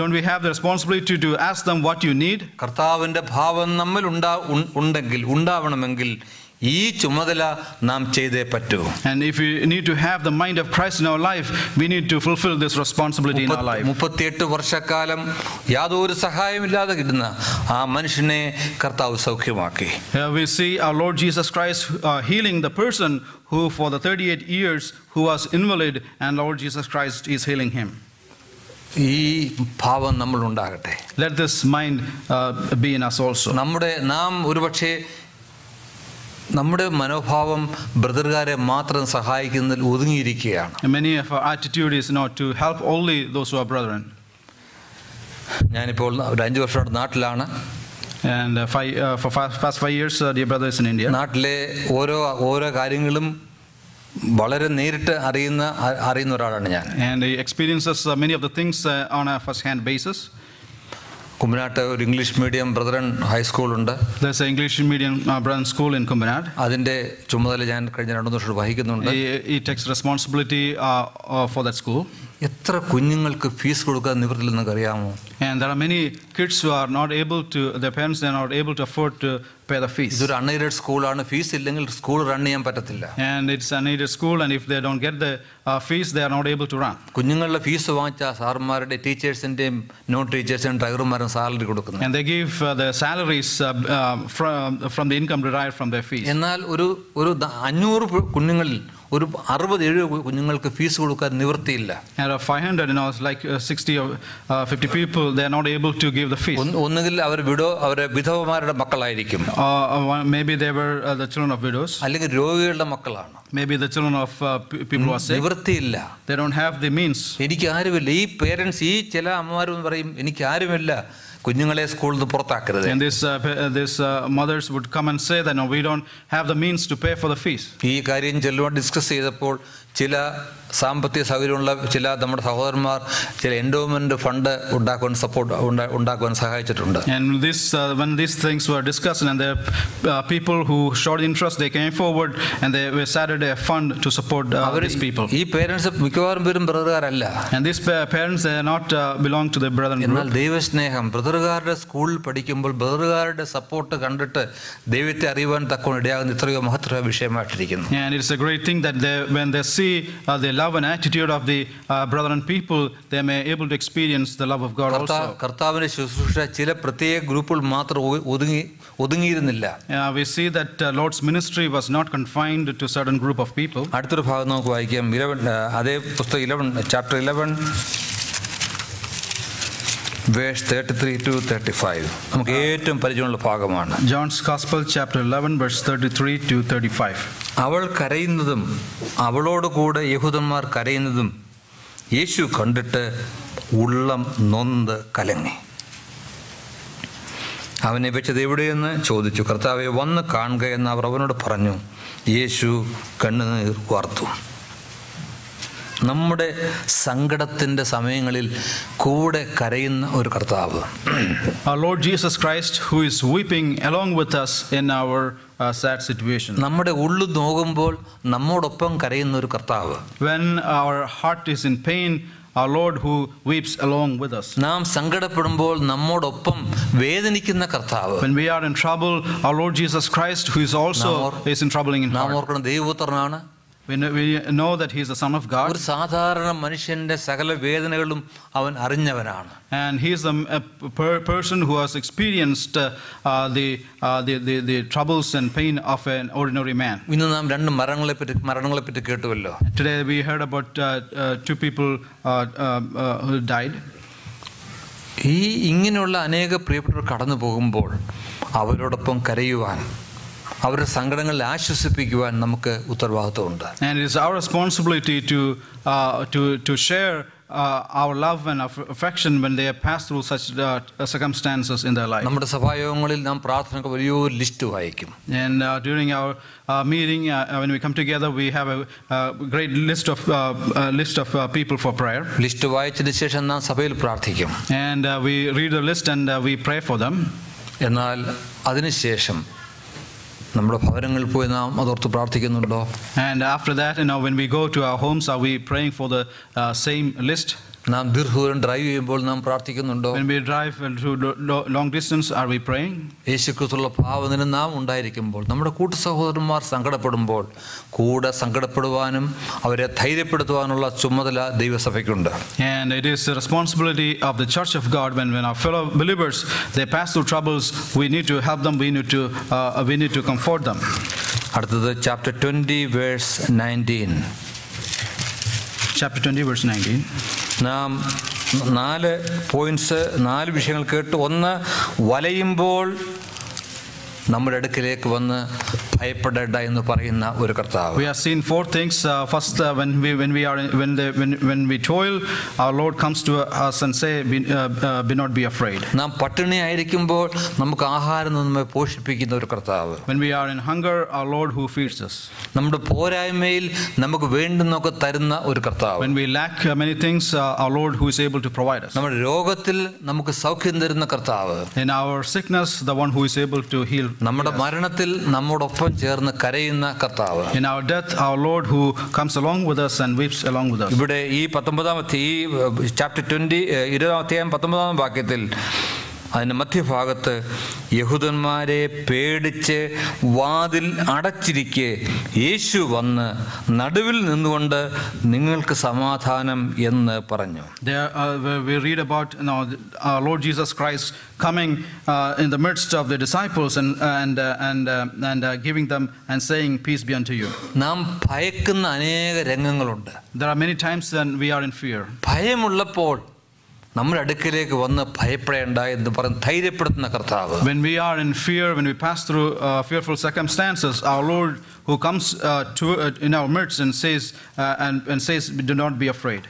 Don't we have the responsibility to ask them what you need? കർത്താവിന്റെ ഭാവം നമ്മിൽ ഉണ്ടാവണമെങ്കിൽ ഈ ചുമതല നാം ചെയ്തേ പറ്റൂ. And if we need to have the mind of Christ in our life, we need to fulfill this responsibility in our life. 38 വർഷക്കാലം യാതൊരു സഹായമില്ലാതെ കിടന്ന ആ മനുഷ്യനെ കർത്താവ് സൗഖ്യമാക്കി. We see our Lord Jesus Christ healing the person who for the 38 years who was invalid, and Lord Jesus Christ is healing him. ഈ ഭാവം നമ്മൾ ഉണ്ടാകട്ടെ. Let this mind be in us also. നാം ഒരുപക്ഷെ നമ്മുടെ മനോഭാവം ബ്രദറുകാരെ മാത്രം സഹായിക്കുന്നതിൽ ഒതുങ്ങിയിരിക്കുകയാണ്. Many of our attitude is not to help only those who are brethren. ഞാനിപ്പോൾ ഒരു 5 വർഷമായിട്ട് നാട്ടിലാണ്. And for past 5 years, dear brother is in India. നാട്ടിലെ ഓരോ കാര്യങ്ങളും വളരെ നേരിട്ട് അറിയുന്ന ഒരാളാണ് ഞാൻ. And he experiences many of the things on a first-hand basis. കുമ്പനാട്ട് ഒരു ഇംഗ്ലീഷ് മീഡിയം ബ്രദറൻ ഹൈസ്കൂൾ ഉണ്ട്. There's an English medium brethren school in Kumbanad. അതിന്റെ ചുമതല ഞാൻ കഴിഞ്ഞ 2 വർഷം വഹിക്കുന്നുണ്ട്. He takes responsibility for that school. എത്ര കുഞ്ഞുങ്ങൾക്ക് ഫീസ് കൊടുക്കാൻ നിവൃത്തിയില്ലെന്ന് അറിയാമോ? And there are many kids who are not able to, their parents are not able to afford to pay the fees. ഇതൊരു അൺഎയ്ഡഡ് സ്കൂളാണ്. ഫീസ് ഇല്ലെങ്കിൽ സ്കൂൾ റൺ ചെയ്യാൻ പറ്റത്തില്ല. And it's an aided school, and if they don't get the fees, they are not able to run. കുഞ്ഞുങ്ങളുടെ fees വാങ്ങിച്ച സാർമാരുടെ ടീച്ചേഴ്സിന്റെയും non ടീച്ചേഴ്സിനും ഡ്രൈവർമാരും salary കൊടുക്കുന്നു. And they give the salaries from the income derived from their fees. എന്നാൽ ഒരു 500 കുഞ്ഞുങ്ങളിൽ ഒരു 60-70 കുഞ്ഞുങ്ങൾക്ക് fees കൊടുക്കാൻ നിവൃത്തിയില്ല. And 500, it's like 60 or 50 people, they are not able to give the fees. ഒന്നുകിൽ അവരെ വിധവമാരുടെ മക്കളായിരിക്കും. Maybe they were the children of widows. അല്ലെങ്കിൽ രോഗികളുടെ മക്കളാണ്. Maybe the children of people who are sick. നിവൃത്തിയില്ല. They don't have the means. എനിക്ക് ആരുമില്ല. ഈ parents, ഈ ചില അമ്മമാരും പറയും എനിക്ക് ആരുമില്ല, കുഞ്ഞുങ്ങളെ സ്കൂളിൽ നിന്ന് പുറത്താക്കരുത്. And this mothers would come and say that no, we don't have the means to pay for the fees. ഈ കാര്യം ചെല്ലുവാൻ ഡിസ്കസ് ചെയ്തപ്പോൾ ചില സാമ്പത്തിക സൗകര്യമുള്ള ചില നമ്മുടെ സഹോദരന്മാർ ചില എൻഡോമെന്റ് ഫണ്ട് ഉണ്ടാക്കുവാൻ സഹായിച്ചിട്ടുണ്ട്. And when these things were discussed, and there people who showed interest, they came forward and they started a fund to support these people. ഈ പേരൻസ് മിക്കവാറും പേരും ബ്രദറുകാരല്ല. And these parents, they are not belong to the brethren group. എന്നാൽ ദൈവസ്നേഹം ബ്രദറുകാരുടെ സ്കൂളിൽ പഠിക്കുമ്പോൾ ബ്രദറുകാരുടെ support കണ്ടിട്ട് ദൈവത്തെ അറിയുവാൻ തക്കവണ്ണം ഇടയാകുന്ന ഇത്രയോ മഹത്തരമായ വിഷയമായിട്ടിരിക്കുന്നു. And it's a great thing that when they see see the love and attitude of the brethren people, they may able to experience the love of God also. കർത്താവിന്റെ ശുശ്രൂഷ ചില പ്രത്യേക ഗ്രൂപ്പുകൾ മാത്രം ഒതുങ്ങിയിരുന്നില്ല. We see that Lord's ministry was not confined to certain group of people. അടുത്തൊരു ഭാഗം നമുക്ക് വായിക്കാം. അതേ പുസ്തകം chapter 11 verse 33 to 35 നമുക്ക് ഏറ്റവും പരിചയമുള്ള ഭാഗമാണ്. John's Gospel chapter 11 verse 33 to 35. അവൾ കരയുന്നതും അവളോട് കൂടെ യഹൂദന്മാർ കരയുന്നതും യേശു കണ്ടിട്ട് ഉള്ളം നൊന്ത് കലങ്ങി. അവനെ വെച്ചത് എവിടെയെന്ന് ചോദിച്ചു. കർത്താവെ വന്ന് കാണുക എന്ന് അവർ അവനോട് പറഞ്ഞു. യേശു കണ്ണുനീർ വാർത്തു. നമ്മുടെ സങ്കടത്തിൻ്റെ സമയങ്ങളിൽ കൂടെ കരയുന്ന ഒരു കർത്താവ്. Our Lord Jesus Christ, who is weeping along with us in our sad situation. നമ്മുടെ ഉള്ളു നോകുമ്പോൾ നമ്മോടൊപ്പം കരയുന്ന ഒരു കർത്താവ്. When our heart is in pain, our Lord who weeps along with us. നാം സങ്കടപ്പെടുമ്പോൾ നമ്മോടൊപ്പം വേദനിക്കുന്ന കർത്താവ്. When we are in trouble, our Lord Jesus Christ, who is also is in troubling in നാം heart. ഓർക്കണം ദൈവപുത്രനാണ്. We know that he is the Son of God. ഒരു സാധാരണ മനുഷ്യന്റെ സകല വേദനകളും അവൻ അറിഞ്ഞവനാണ്. And he is a person who has experienced the troubles and pain of an ordinary man. ഇന്ന് നാം രണ്ട് മരണങ്ങളെ പറ്റി കേട്ടുവല്ലോ. Today we heard about two people who died. ഇങ്ങനെയുള്ള അനേക പ്രിയപ്പെട്ടവർ കടന്നു പോകുമ്പോൾ അവരോടൊപ്പം കരയുവാൻ, അവരുടെ സങ്കടങ്ങളിൽ ആശ്വസിപ്പിക്കുവാൻ നമുക്ക് ഉത്തരവാദിത്വമുണ്ട്. And it is our responsibility to share our love and affection when they have passed through such circumstances in their life. നമ്മുടെ സഭായോഗങ്ങളിൽ നാം പ്രാർത്ഥനയ്ക്ക് വലിയൊരു ലിസ്റ്റ് വായിക്കും. And during our meeting, when we come together, we have a great list of people for prayer. List വായിച്ചതിന് ശേഷം നാം സഭയിൽ പ്രാർത്ഥിക്കും. And we read the list and we pray for them. എന്നാൽ അതിനുശേഷം നമ്മുടെ ഭവനങ്ങളിൽ പോയി നാം അതോർത്ത് പ്രാർത്ഥിക്കുന്നുണ്ടോ? And after that, when we go to our homes, are we praying for the same list? നാം ദീർഘദൂരം ഡ്രൈവ് ചെയ്യുമ്പോൾ നാം പ്രാർത്ഥിക്കുന്നുണ്ടോ? When we drive through long distance, are we praying? യേശുക്രിസ്തുവിലുള്ള ഭാവത്തിന് നാം ഉണ്ടായിരിക്കുമ്പോൾ, നമ്മുടെ കൂട്ടു സഹോദരന്മാർ സങ്കടപ്പെടുമ്പോൾ കൂടെ സങ്കടപ്പെടുവാനും അവരെ ധൈര്യപ്പെടുത്തുവാനുള്ള ചുമതല ദൈവസഭയ്ക്കുണ്ട്. And it is the responsibility of the Church of God when our fellow believers they pass through troubles, we need to help them, we need to comfort them. അടുത്തത് chapter 20 verse 19. Chapter 20 verse 19. നാം 4 വിഷയങ്ങൾ കേട്ടു. ഒന്ന്, വലയുമ്പോൾ നമ്മുടെ അടുക്കിലേക്ക് വന്ന് ഭയപ്പെടേണ്ട എന്ന് പറയുന്ന ഒരു കർത്താവ്. We have seen 4 things. First, when we toil, our Lord comes to us and say, "Be not be afraid." നാം പട്ടിണി ആയിരിക്കുമ്പോൾ നമുക്ക് ആഹാരം നമ്മെ പോഷിപ്പിക്കുന്ന ഒരു കർത്താവ്. When we are in hunger, our Lord who feeds us. നമ്മുടെ പോരായ്മയിൽ നമുക്ക് വേണ്ടുന്നൊക്കെ തരുന്ന ഒരു കർത്താവ്. When we lack many things, our Lord who is able to provide us. നമ്മുടെ രോഗത്തിൽ നമുക്ക് സൗഖ്യം തരുന്ന കർത്താവ്. In our sickness, the one who is able to heal. നമ്മുടെ മരണത്തിൽ നമ്മോടൊപ്പം ചേർന്ന് കരയുന്ന കർത്താവ്. In our death, our Lord who comes along with us and weeps along with us. ഇവിടെ ഈ 19 ചാപ്റ്റർ 20 വാക്യത്തിൽ അതിൻ്റെ മധ്യഭാഗത്ത് യഹൂദന്മാരെ പേടിച്ച് വാതിൽ അടച്ചിരിക്കെ യേശു വന്ന് നടുവിൽ നിന്നുകൊണ്ട് നിങ്ങൾക്ക് സമാധാനം എന്ന് പറഞ്ഞു. There we read about our Lord Jesus Christ coming in the midst of the disciples and giving them and saying, "Peace be unto you." നാം ഭയക്കുന്ന അനേക രംഗങ്ങളുണ്ട്. There are many times when we are in fear. ഭയമുള്ളപ്പോൾ നമ്മുടെ അടുക്കിലേക്ക് വന്ന് ഭയപ്പെടേണ്ട എന്ന് പറഞ്ഞ് ധൈര്യപ്പെടുത്തുന്ന കർത്താവ്. When we are in fear, when we pass through fearful circumstances, our Lord who comes in our midst and says, "Do not be afraid."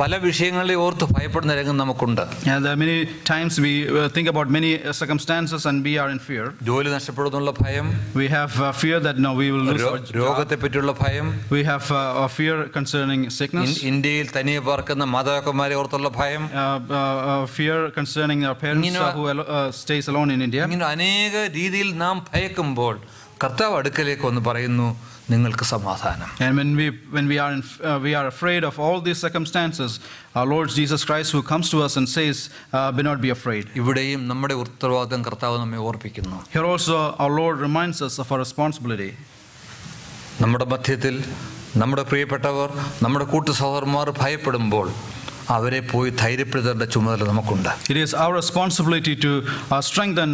പല വിഷയങ്ങളെ ഓർത്ത് ഭയപ്പെടുന്ന രംഗം നമുക്കുണ്ട്. And there are many times we think about many circumstances and we are in fear. ജോലി നഷ്ടപ്പെടുന്നുള്ള ഭയം. We have fear that we will lose our job. രോഗത്തെ പറ്റിയുള്ള ഭയം. We have a fear concerning sickness. ഇന്ത്യയിൽ തനിയെ പാർക്കുന്ന മാതാപിതാക്കന്മാരെ ഓർത്തുള്ള ഭയം. Fear concerning our parents who stays alone in India. ഇങ്ങനെ അനേക രീതിയിൽ നാം ഭയക്കുമ്പോൾ കർത്താവ് അടുക്കലേക്ക് വന്ന് പറയുന്നു, നിങ്ങൾക്ക് സമാധാനം. And when we are afraid of all these circumstances, our Lord Jesus Christ who comes to us and says, "Be not be afraid." ഇവിടെയും നമ്മുടെ ഉത്തരവാദിത്തം കർത്താവ് നമ്മെ ഓർപ്പിക്കുന്നു. Here also our Lord reminds us of our responsibility. നമ്മുടെ മധ്യത്തിൽ നമ്മുടെ പ്രിയപ്പെട്ടവർ, നമ്മുടെ കൂട്ടു സഹോദരന്മാർ ഭയപ്പെടുമ്പോൾ അവരെ പോയി ധൈര്യപ്പെടുത്തേണ്ട ചുമതല നമുക്കുണ്ട്. It is our responsibility to strengthen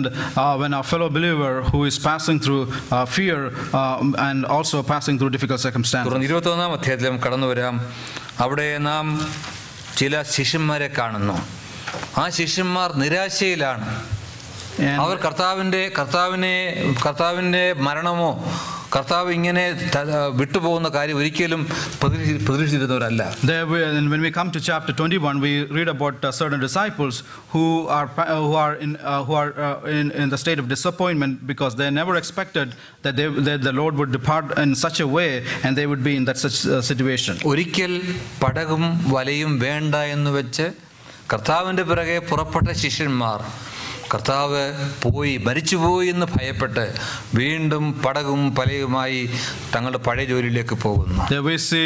when our fellow believer who is passing through fear and also passing through difficult circumstances. തുടർന്ന് 21-ാം അധ്യായത്തിൽ കടന്നു വരാം. അവിടെ നാം ചില ശിഷ്യന്മാരെ കാണുന്നു. ആ ശിഷ്യന്മാർ നിരാശയിലാണ്. അവർ കർത്താവിൻ്റെ മരണമോ കർത്താവ് ഇങ്ങനെ വിട്ടുപോകുന്ന കാര്യം ഒരിക്കലും പ്രതീക്ഷിച്ചിരുന്നവരല്ല. When we come to chapter 21, we read about certain disciples who are in the state of disappointment because they never expected that the Lord would depart in such a way and they would be in that such situation. ഒരിക്കൽ പടകും വലയും വേണ്ട എന്ന് വെച്ച് കർത്താവിൻ്റെ പിറകെ പുറപ്പെട്ട ശിഷ്യന്മാർ കർത്താവ് മരിച്ചുപോയി എന്ന് ഭയപ്പെട്ട് വീണ്ടും പടകും പലയുമായി തങ്ങളുടെ പഴയ ജോലിയിലേക്ക് പോകുന്നു. There we see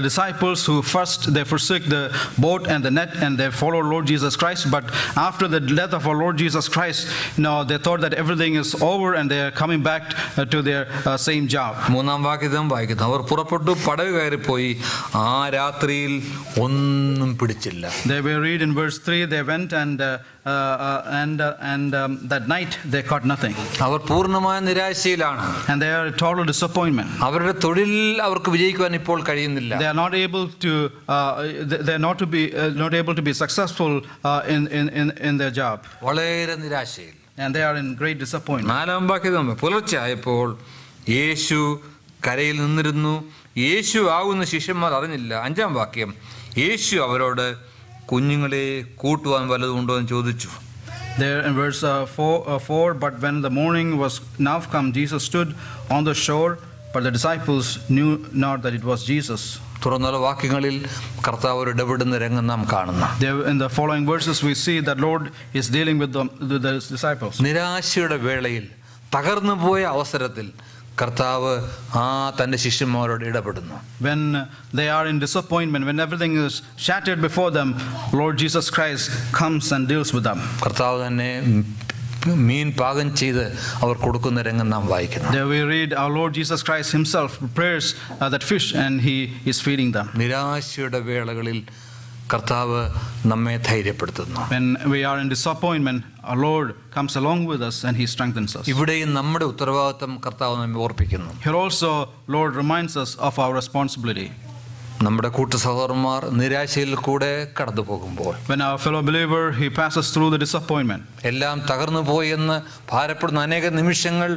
disciples who first they forsake the boat and the net and they follow Lord Jesus Christ, but after the death of our Lord Jesus Christ, they thought that everything is over and they are coming back to their same job. 3-ാം വാക്യം വായിക്കുന്നു. അവർ പുറപ്പെട്ടു, പടക് കയറിപ്പോയി, ആ രാത്രിയിൽ ഒന്നും പിടിച്ചില്ല. They we read in verse 3, they went and that night they caught nothing. അവർ പൂർണ്ണമായ നിരാശയിലാണ്. And they are total disappointment. അവരുടെ തൊഴിൽ അവർക്ക് വിജയിക്കുവാൻ ഇപ്പോൾ കഴിയുന്നില്ല. They are not able to be successful in their job. വളരെ നിരാശയിൽ. And they are in great disappointment. 4-ാം വാക്യം പുലർച്ചെ ആയപ്പോൾ യേശു കരയിൽ നിന്നിരുന്നു. യേശു ആകുന്ന ശിഷ്യന്മാർ അറിഞ്ഞില്ല. 5-ാം വാക്യം, യേശു അവരോട് കുഞ്ഞുങ്ങളെ കൂട്ടുവാൻ വല്ലതുണ്ടോ എന്ന് ചോദിച്ചു. There in verse 4, but when the morning was now come, Jesus stood on the shore, but the disciples knew not that it was Jesus. തുറന്നുള്ള വാക്യങ്ങളിൽ കർത്താവ് ഒരു ഇടപെടുന്ന രംഗം നാം കാണുന്നു. In the following verses we see that Lord is dealing with the disciples. നിരാശയുടെ വേളയിൽ, തകർന്നു പോയ അവസരത്തിൽ കർത്താവ് തൻ്റെ ശിഷ്യന്മാരോട് ഇടപെടുന്നു. When they are in disappointment, when everything is shattered before them, Lord Jesus Christ comes and deals with them. കർത്താവ് തന്നെ മീൻ പാകം ചെയ്ത് അവർ കൊടുക്കുന്ന രംഗം നാം വായിക്കുന്നു. There we read our Lord Jesus Christ himself prepares that fish and he is feeding them. നിരാശയുടെ വേളകളിൽ കർത്താവ് നമ്മെ ധൈര്യപ്പെടുത്തുന്നു. When we are in disappointment, our Lord comes along with us and he strengthens us. ഇവിടെയും നമ്മുടെ ഉത്തരവാദിത്തം കർത്താവ് നമ്മെ ഓർപ്പിക്കുന്നു. Here also Lord reminds us of our responsibility. നമ്മുടെ കൂട്ടു സഹോദരന്മാർ നിരാശയിൽ കൂടെ കടന്നു പോകുമ്പോൾ, when our fellow believer he passes through the disappointment, എല്ലാം തകർന്നു പോയി എന്ന് ഭാരപ്പെടുന്ന അനേക നിമിഷങ്ങൾ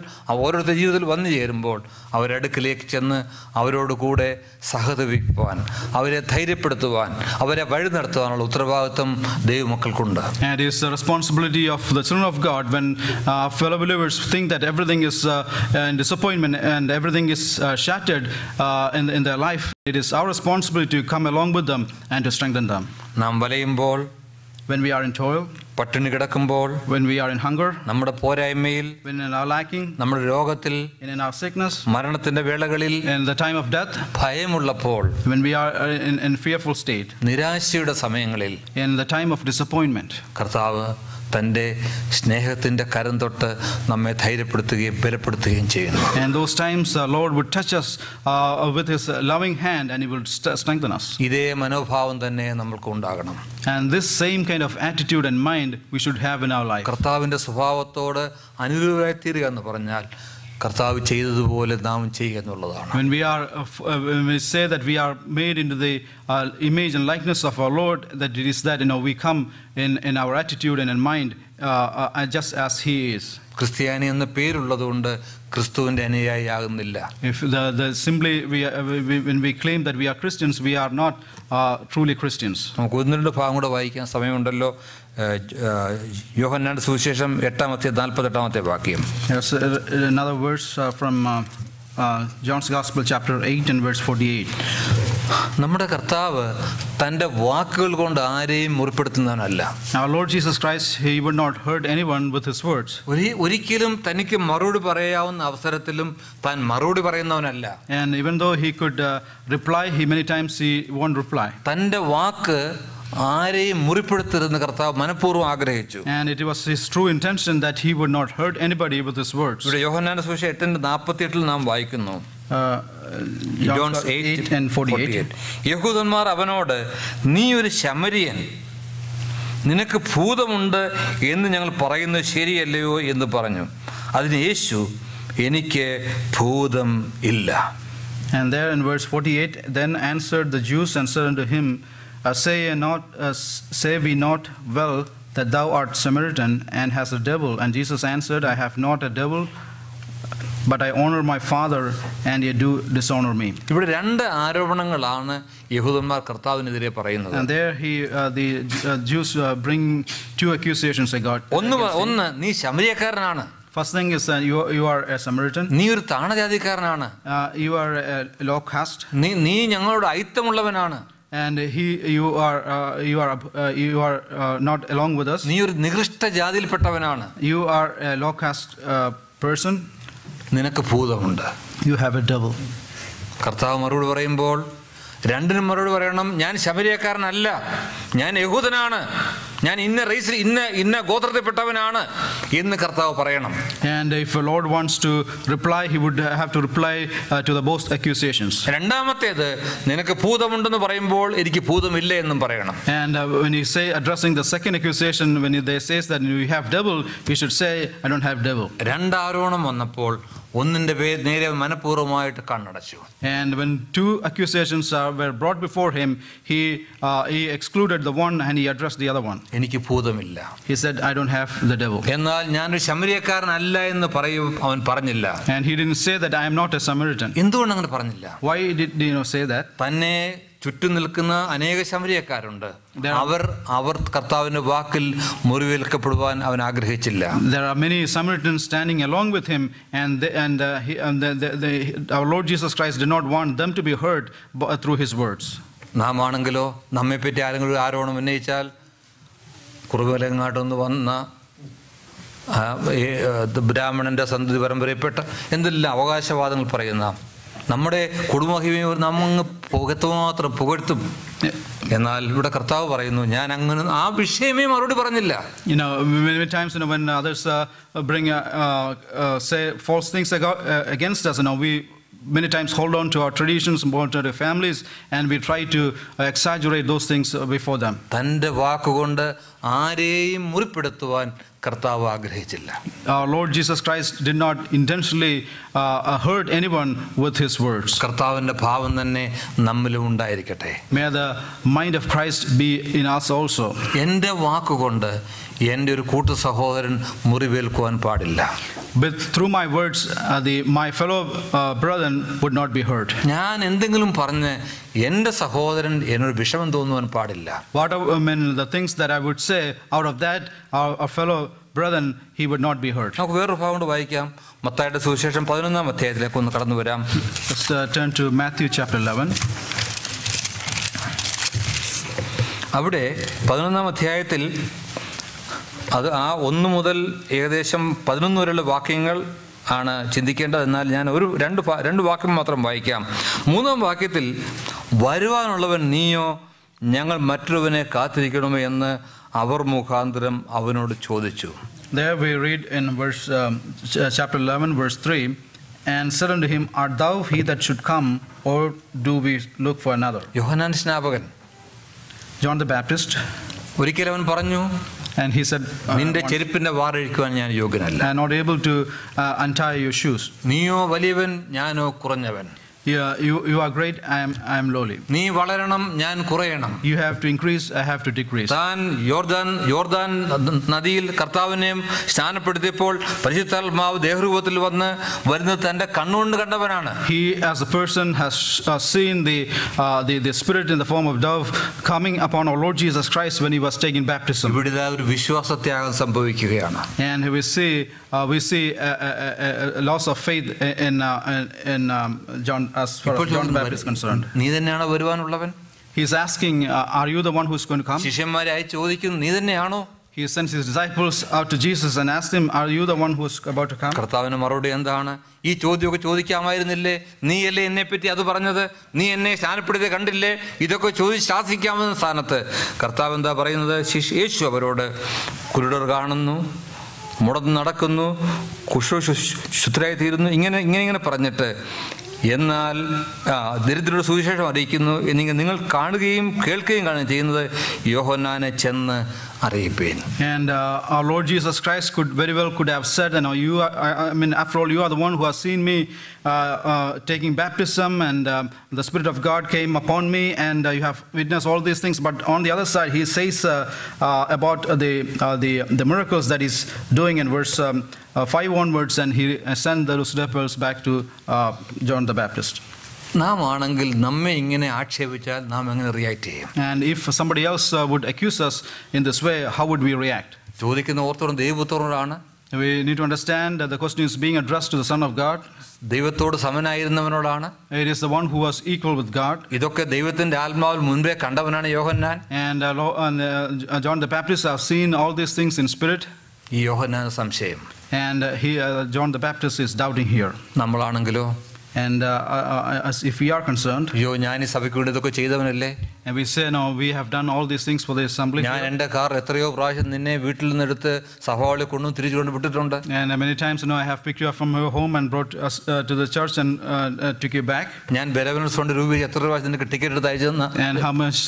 ഓരോരുത്തരുടെ ജീവിതത്തിൽ വന്നു ചേരുമ്പോൾ അവരടുക്കിലേക്ക് ചെന്ന് അവരോട് കൂടെ സഹതപിക്കുവാൻ, അവരെ ധൈര്യപ്പെടുത്തുവാൻ, അവരെ വഴി നടത്തുവാനുള്ള ഉത്തരവാദിത്വം ദൈവമക്കൾക്കുണ്ട്. And it is the responsibility of the children of God when fellow believers think that everything is in disappointment and everything is shattered in their life. It is our responsibility to come along with them and to strengthen them. നാം വലയുമ്പോൾ, when we are in toil, പട്ടിണി കിടക്കുമ്പോൾ, when we are in hunger, നമ്മുടെ പോരായ്മയിൽ, when in our lacking, നമ്മുടെ രോഗത്തിൽ, in our sickness, മരണത്തിന്റെ വേളകളിൽ, in the time of death, ഭയമുള്ളപ്പോൾ, when we are in fearful state, നിരാശയുടെ സമയങ്ങളിൽ, in the time of disappointment, കർത്താവ് തൻ്റെ സ്നേഹത്തിൻ്റെ കരം തൊട്ട് നമ്മെ ധൈര്യപ്പെടുത്തുകയും ബലപ്പെടുത്തുകയും ചെയ്യുന്നു. And those times the Lord would touch us with his loving hand and he will strengthen us. ഇതേ മനോഭാവം തന്നെ നമ്മൾക്ക് ഉണ്ടാകണം. And this same kind of attitude and mind we should have in our life. കർത്താവിൻ്റെ സ്വഭാവത്തോട് അനുരൂപരായി തീരുക എന്ന് പറഞ്ഞാൽ കർത്താവ് ചെയ്തതുപോലെ നാം ചെയ്യുക എന്നുള്ളതാണ്. When we say that we are made into the image and likeness of our Lord, that it is that we come in our attitude and in mind just as he is. ക്രിസ്ത്യാനി എന്ന പേരുള്ളതുകൊണ്ട് ക്രിസ്തുവിൻ്റെ അനുയായിയാകുന്നില്ല. If simply when we claim that we are Christians, we are not truly Christians. നമുക്ക് 1-2 ഭാഗം കൂടെ വായിക്കാൻ സമയമുണ്ടല്ലോ. യോഹന്നാന്റെ സുവിശേഷം 8-48 വാക്യം. Yes, another verse from John's Gospel chapter 8 and verse 48. നമ്മുടെ കർത്താവ് തൻ്റെ വാക്കുകൾ കൊണ്ട് ആരെയും മുറിപ്പെടുത്തുന്നവനല്ല. Our Lord Jesus Christ, he would not hurt anyone with his words. ഒരിക്കലും തനിക്ക് മറുപടി പറയാവുന്ന അവസരത്തിലും താൻ മറുപടി പറയുന്നവനല്ല. And even though he could reply, many times he won't reply. തൻ്റെ വാക്ക് ആരെയും മുറിപ്പെടുത്തരുതെന്ന് കർത്താവ് മനഃപൂർവ്വം ആഗ്രഹിച്ചു. And it was his true intention that he would not hurt anybody with his words. ഇവിടെ യോഹന്നാന്റെ സുവിശേഷം 8:48 നാം വായിക്കുന്നു. John 8 and 48. യഹൂദന്മാർ അവനോട്, നീ ഒരു ശമരിയൻ, നിനക്ക് ഭൂതമുണ്ട് എന്ന് ഞങ്ങൾ പറയുന്നത് ശരിയല്ലയോ എന്ന് പറഞ്ഞു. അതിന് യേശു, എനിക്ക് ഭൂതം ഇല്ല. And there in verse 48, then answered the Jews and said unto him, say we not well that thou art Samaritan and hast a devil? And Jesus answered, I have not a devil, but I honor my Father, and ye do dishonor me. ഇവിടെ രണ്ട് ആരോപണങ്ങളാണ് യഹൂദന്മാർ കർത്താവിനെതിരെ പറയുന്നത്. And there the Jews bring two accusations they got. ഒന്ന് നീ ശമരിയക്കാരനാണ്. First thing is you are a Samaritan. നീ ഒരു താണജാതിക്കാരനാണ്. You are a low caste. നീ ഞങ്ങളോട് അയിത്തമുള്ളവനാണ്. And you are not along with us. നീ ഒരു നികൃഷ്ട ജാതിയിൽപ്പെട്ടവനാണ്. You are a low caste person. നിനക്ക് ഭൂതമുണ്ട്. You have a devil. കർത്താവ് മറുപടി പറയുമ്പോൾ രണ്ടിനും മറുപടി പറയണം. ഞാൻ ശമരിയക്കാരനല്ല, ഞാൻ യഹൂദനാണ്, ഞാൻ ഇന്ന റേസിൽ ഇന്ന ഗോത്രത്തിൽപ്പെട്ടവനാണ് എന്ന് കർത്താവ് പറയണം. And if the Lord wants to reply, he would have to reply to the both accusations. രണ്ടാമത്തേത്, നിനക്ക് ഭൂതമുണ്ടെന്ന് പറയുമ്പോൾ എനിക്ക് ഭൂതമില്ല എന്നും പറയണം. And when you say, addressing the second accusation, when they says that you have devil, you should say, I don't have devil. രണ്ടാരോപണം വന്നപ്പോൾ ഒന്നിന്റെ നേരെ മനഃപൂർവ്വമായിട്ട് കണ്ണടച്ചു. And when two accusations were brought before him, he excluded the one and he addressed the other one. എനിക്ക് ഭൂതമില്ല. He said, I don't have the devil. എന്നാൽ ഞാനൊരു ശമരിയക്കാരനല്ല എന്ന് അവൻ പറഞ്ഞില്ല. And he didn't say that I am not a Samaritan. എന്തുകൊണ്ട് അങ്ങനെ പറഞ്ഞില്ല? Why did he say that? തന്നെ ചുറ്റും നിൽക്കുന്ന അനേക ശമരിയക്കാരുണ്ട്. അവർ കർത്താവിന്റെ വാക്കിൽ മുറിവേൽക്കപ്പെടുവാൻ അവൻ ആഗ്രഹിച്ചില്ല. There are many Samaritans standing along with him, our Lord Jesus Christ did not want them to be hurt through his words. നാം ആണെങ്കിലോ, നമ്മെപ്പറ്റി ആരെങ്കിലും ഒരു ആരോപണം ഉന്നയിച്ചാൽ കുറുവലങ്ങാട്ടൊന്ന് വന്ന ബ്രാഹ്മണന്റെ സന്തതി പരമ്പരയിൽപ്പെട്ട എന്തെല്ലാം അവകാശവാദങ്ങൾ പറയുന്ന നമ്മുടെ കുടുംബമഹിമയെ നമ്മങ്ങ് പുകഴ്ത്തു മാത്രം. എന്നാൽ ഇവിടെ കർത്താവ് പറയുന്നു, ഞാൻ അങ്ങനെ ആ വിഷയമേ മറുപടി പറഞ്ഞില്ല. Many times when others bring say false things against us, we many times hold on to our traditions, hold on to our families, and we try to exaggerate those things before them. തന്റെ വാക്കുകൊണ്ട് ആരെയും മുറിപ്പെടുത്തുവാൻ കർത്താവ് ആഗ്രഹിച്ചില്ല. Our Lord Jesus Christ did not intentionally hurt anyone with his words. കർത്താവിന്റെ ഭാവം തന്നെ നമ്മിലും ഉണ്ടായിരിക്കട്ടെ. May the mind of Christ be in us also. എൻ്റെ വാക്കുകൊണ്ട് എൻ്റെ ഒരു കൂട്ടു സഹോദരൻ മുറിവേൽക്കുവാൻ പാടില്ല. But through my words, my fellow brethren would not be hurt. ഞാൻ എന്തെങ്കിലും പറഞ്ഞ് എൻ്റെ സഹോദരൻ എന്നൊരു വിഷമം തോന്നുവാൻ പാടില്ല. The things that I would say, out of that, our fellow brethren, he would not be hurt. നമുക്ക് വേറൊരു ഭാഗം കൊണ്ട് വായിക്കാം. മത്തായിയുടെ സുവിശേഷം 11-ാം അധ്യായത്തിലേക്ക് ഒന്ന് കടന്നു വരാം. Let's turn to Matthew chapter 11. അവിടെ 11-ാം അധ്യായത്തിൽ അത് ആ 1 മുതൽ ഏകദേശം 11 വരെയുള്ള വാക്യങ്ങൾ ആണ് ചിന്തിക്കേണ്ടത്. എന്നാൽ ഞാൻ രണ്ട് വാക്യം മാത്രം വായിക്കാം. 3-ാം വാക്യത്തിൽ, വരുവാനുള്ളവൻ നീയോ, ഞങ്ങൾ മറ്റൊരുവനെ കാത്തിരിക്കണമോ എന്ന് അവർ മുഖാന്തരം അവനോട് ചോദിച്ചു. There we read in chapter 11 verse 3, and said unto him, art thou he that should come, or do we look for another? യോഹന്നാൻ സ്നാപകൻ, John the Baptist, ഒരിക്കൽ അവൻ പറഞ്ഞു, and he said, നിന്റെ ചെരുപ്പിന്റെ വാറഴിക്കുവാൻ ഞാൻ യോഗ്യനല്ല. I am not able to untie your shoes. നീയോ വലിയവൻ, ഞാനോ കുറഞ്ഞവൻ. You are great, I am lowly. നീ വളരണം, ഞാൻ കുറയണം. You have to increase, I have to decrease. താൻ യോർദാൻ നദിയിൽ കർത്താവിനെയും സ്നാനപ്പെടുത്തിയപ്പോൾ പരിശുദ്ധാത്മാവ് ദേഹരൂപത്തിൽ വരുന്നത് തന്റെ കണ്ണുകൊണ്ട് കണ്ടവനാണ്. He as a person has seen the spirit in the form of dove coming upon our Lord Jesus Christ when he was taking baptism. ഇവിടെ ഒരു വിശ്വാസത്യാഗം സംഭവിക്കുകയാണ്. And we see a loss of faith in John, as far as John the Baptist is concerned. നീ തന്നെയാണോ വരുവാനുള്ളവൻ? He is asking, are you the one who is going to come? ശിഷ്യന്മാരെ അയച്ച് ചോദിക്കുന്നു, നീ തന്നെയാണോ? He sends his disciples out to Jesus and asks him, are you the one who is about to come? കർത്താവിന് മറുപടി എന്താണ്? ഈ ചോദ്യമൊക്കെ ചോദിക്കാമായിരുന്നില്ലേ? നീയല്ലേ എന്നെപ്പറ്റി അത് പറഞ്ഞത്? നീ എന്നെ സ്നാനപ്പെടുത്തി കണ്ടില്ലേ? ഇതൊക്കെ ചോദിച്ച് ശാസിക്കാമെന്ന സ്ഥാനത്ത് കർത്താവ് എന്താ പറയുന്നത്? യേശു അവരോട്, കുരുടർ കാണുന്നു, മുടന്ന് നടക്കുന്നു, ശുദ്ധരായി തീരുന്നു, ഇങ്ങനെ പറഞ്ഞിട്ട് എന്നാൽ ദരിദ്രരുടെ സുവിശേഷം അറിയിക്കുന്നു എന്നിങ്ങനെ നിങ്ങൾ കാണുകയും കേൾക്കുകയും ചെയ്യുന്നത് യോഹന്നാനെ ചെന്ന് അറിയിപ്പീൻ. And our Lord Jesus Christ could have said, after all, you are the one who has seen me taking baptism, and the Spirit of God came upon me, and you have witnessed all these things. But on the other side, he says about the miracles that he's doing in verse 5 onwards, and he sent the disciples back to John the Baptist. നാം ആണെങ്കിൽ നമ്മെ ഇങ്ങനെ ആക്ഷേപിച്ചാൽ നാം എങ്ങനെ react ചെയ്യും? And if somebody else would accuse us in this way, how would we react? ചോദിക്കുന്ന ഓർത്തോളം ദൈവപുത്രനോടാണ്. We need to understand that the question is being addressed to the Son of God. ദൈവത്തോട് സമനായിരുന്നവനോടാണ്. It is the one who was equal with God. ഇതൊക്കെ ദൈവത്തിന്റെ ആത്മാവിൽ മുൻപേ കണ്ടവനാണ് യോഹന്നാൻ. And John the Baptist have seen all these things in spirit. ഈ യോഹന്നാന് സംശയം. And John the Baptist is doubting here. നമ്മളാണെങ്കിലോ? And as if we are concerned, അയ്യോ ഞാൻ ഈ സഭയ്ക്ക് വേണ്ടി ഇതൊക്കെ ചെയ്തവനല്ലേ? and we say, no, we have done all these things for the assembly. ഞാൻ എൻ്റെ കാർ എത്രയോ പ്രാവശ്യം നിന്നെ വീട്ടിൽ നിന്ന് എടുത്ത് സഭകളിൽ കൊണ്ടു തിരിച്ചു കൊണ്ട് വിട്ടിട്ടുണ്ട്. And many times, I have picked you up from your home and brought us to the church and took you back. ഞാൻ ബെരവനസ് ഫണ്ട് രൂപ എത്ര പ്രാവശ്യം നിനക്ക് ടിക്കറ്റ് എടുത്ത് അയച്ചെന്ന്. And how much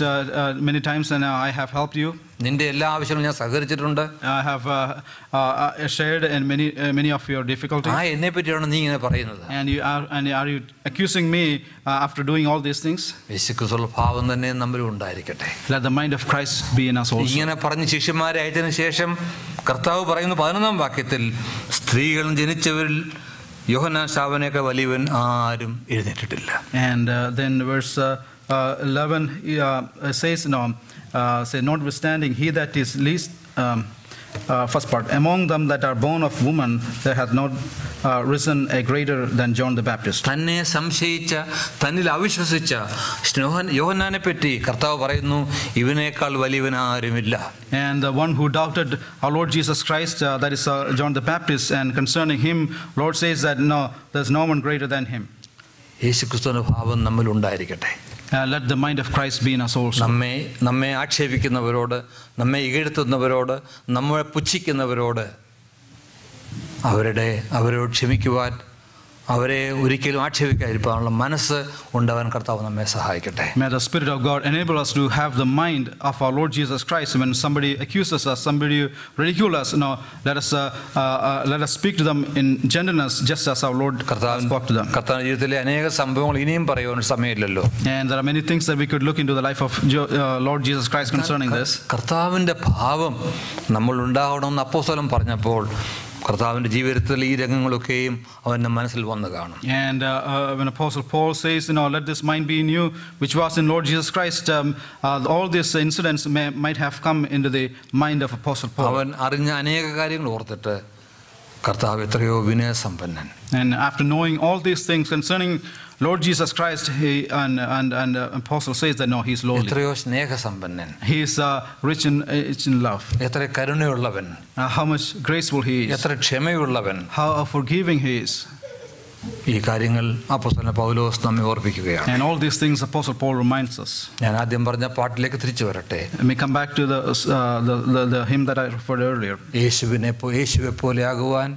many times I have helped you. നിന്റെ എല്ലാ ആവശ്യങ്ങളും ഞാൻ സഹകരിച്ചിട്ടുണ്ട്. I have shared in many of your difficulties. എന്നെ പറ്റിയാണ് നീ ഇങ്ങനെ പറയുന്നത്? And are you accusing me after doing all these things? യേശുക്രിസ്തുവിന്റെ ഭാവം തന്നെ നമ്മിൽ ഉണ്ടായിരിക്കട്ടെ. Let the mind of Christ be in us also. ഇങ്ങനെ പറഞ്ഞ് ശിഷ്യന്മാരെ അയച്ചതിനു ശേഷം കർത്താവ് പറയുന്നു 11-ാം വാക്യത്തിൽ, സ്ത്രീകളും ജനിച്ചവരിൽ യോഹന്നാൻ സ്നാപകനേക്കാൾ വലിയവൻ ആരും എഴുന്നേറ്റിട്ടില്ല. And then verse 11 says, say, notwithstanding, he that is least, first part, among them that are born of woman, there hath not risen a greater than John the Baptist. തന്നെ സംശയിച്ച, തന്നിൽ അവിശ്വസിച്ച യോഹന്നാനെ പറ്റി കർത്താവ് പറയുന്നു, ഇവനേക്കാൾ വലിയവൻ ആരുമില്ല. And the one who doubted our Lord Jesus Christ, that is John the Baptist, and concerning him, Lord says that no, there's no one greater than him. യേശുക്രിസ്തുവിന്റെ ഭാവം നമ്മിൽ ഉണ്ടായിരിക്കട്ടെ. Let the mind of Christ be in us also. നമ്മെ ആക്ഷേപിക്കുന്നവരോട്, നമ്മെ ഇകഴ്ത്തുന്നവരോട്, നമ്മളെ പുച്ഛിക്കുന്നവരോട് അവരോട് ക്ഷമിക്കുവാൻ, അവരെ ഒരിക്കലും ആക്ഷേപിക്കാതിരിക്കാനുള്ള മനസ്സ് ഉണ്ടാവാൻ കർത്താവ് നമ്മെ സഹായിക്കട്ടെ. May the Spirit of God enable us to have the mind of our Lord Jesus Christ. When somebody accuses us, somebody ridicules us, let us speak to them in gentleness, just as our Lord spoke to them. കർത്താവിന്റെ ജീവിതത്തിലെ അനേക സംഭവങ്ങൾ ഇനിയും പറയാൻ സമയമില്ലല്ലോ. And there are many things that we could look into the life of Lord Jesus Christ concerning this. കർത്താവിന്റെ ഭാവം നമ്മൾ ഉണ്ടാകണമെന്ന് അപ്പോസ്തലൻ പറഞ്ഞപ്പോൾ കർത്താവിന്റെ ജീവിതത്തിൽ ഈ രംഗങ്ങളൊക്കെയും അവന്റെ മനസ്സിൽ വന്നു കാണും. And when Apostle Paul says, let this mind be in you, which was in Lord Jesus Christ, all these incidents might have come into the mind of Apostle Paul. അവൻ അറിഞ്ഞ അനേക കാര്യങ്ങൾ ഓർത്തിട്ട് കർത്താവ് എത്രയോ വിനയസമ്പന്നൻ. And after knowing all these things concerning Lord Jesus Christ, and Apostle says that no, he is lowly. എത്രയോ സ്നേഹസമ്പന്നൻ. He is rich in love. എത്ര കരുണയുള്ളവൻ. How much graceful he is. എത്ര ക്ഷമയുള്ളവൻ. How forgiving he is. ഈ കാര്യങ്ങൾ അപ്പോസ്തലൻ പൗലോസ് നമ്മെ ഓർപ്പിക്കുകയാണ്. And all these things Apostle Paul reminds us. ഞാൻ ആദ്യം പറഞ്ഞ പാട്ടിലേക്ക് തിരിച്ചു വരട്ടെ. Let me come back to the hymn that I referred earlier. യേശുവെ പോലെ ആകുവാൻ,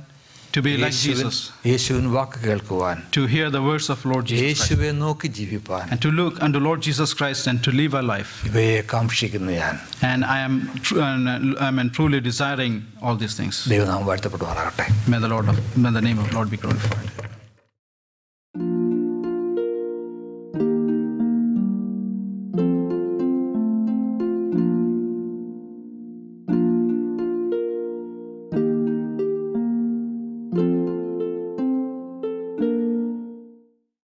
to be like Jesus, യേശുവിൻ വാക്ക് കേൾക്കുവാൻ, to hear the words of Lord Jesus Christ, യേശുവെ നോക്കി ജീവിപ്പാൻ, and to look unto Lord Jesus Christ and to live a life. ഇവയെ കാംക്ഷിക്കുന്നു ഞാൻ. And I am truly desiring all these things. ദൈവനാമം വാഴ്ത്തപ്പെടുമാറാകട്ടെ. May the name of the Lord be glorified.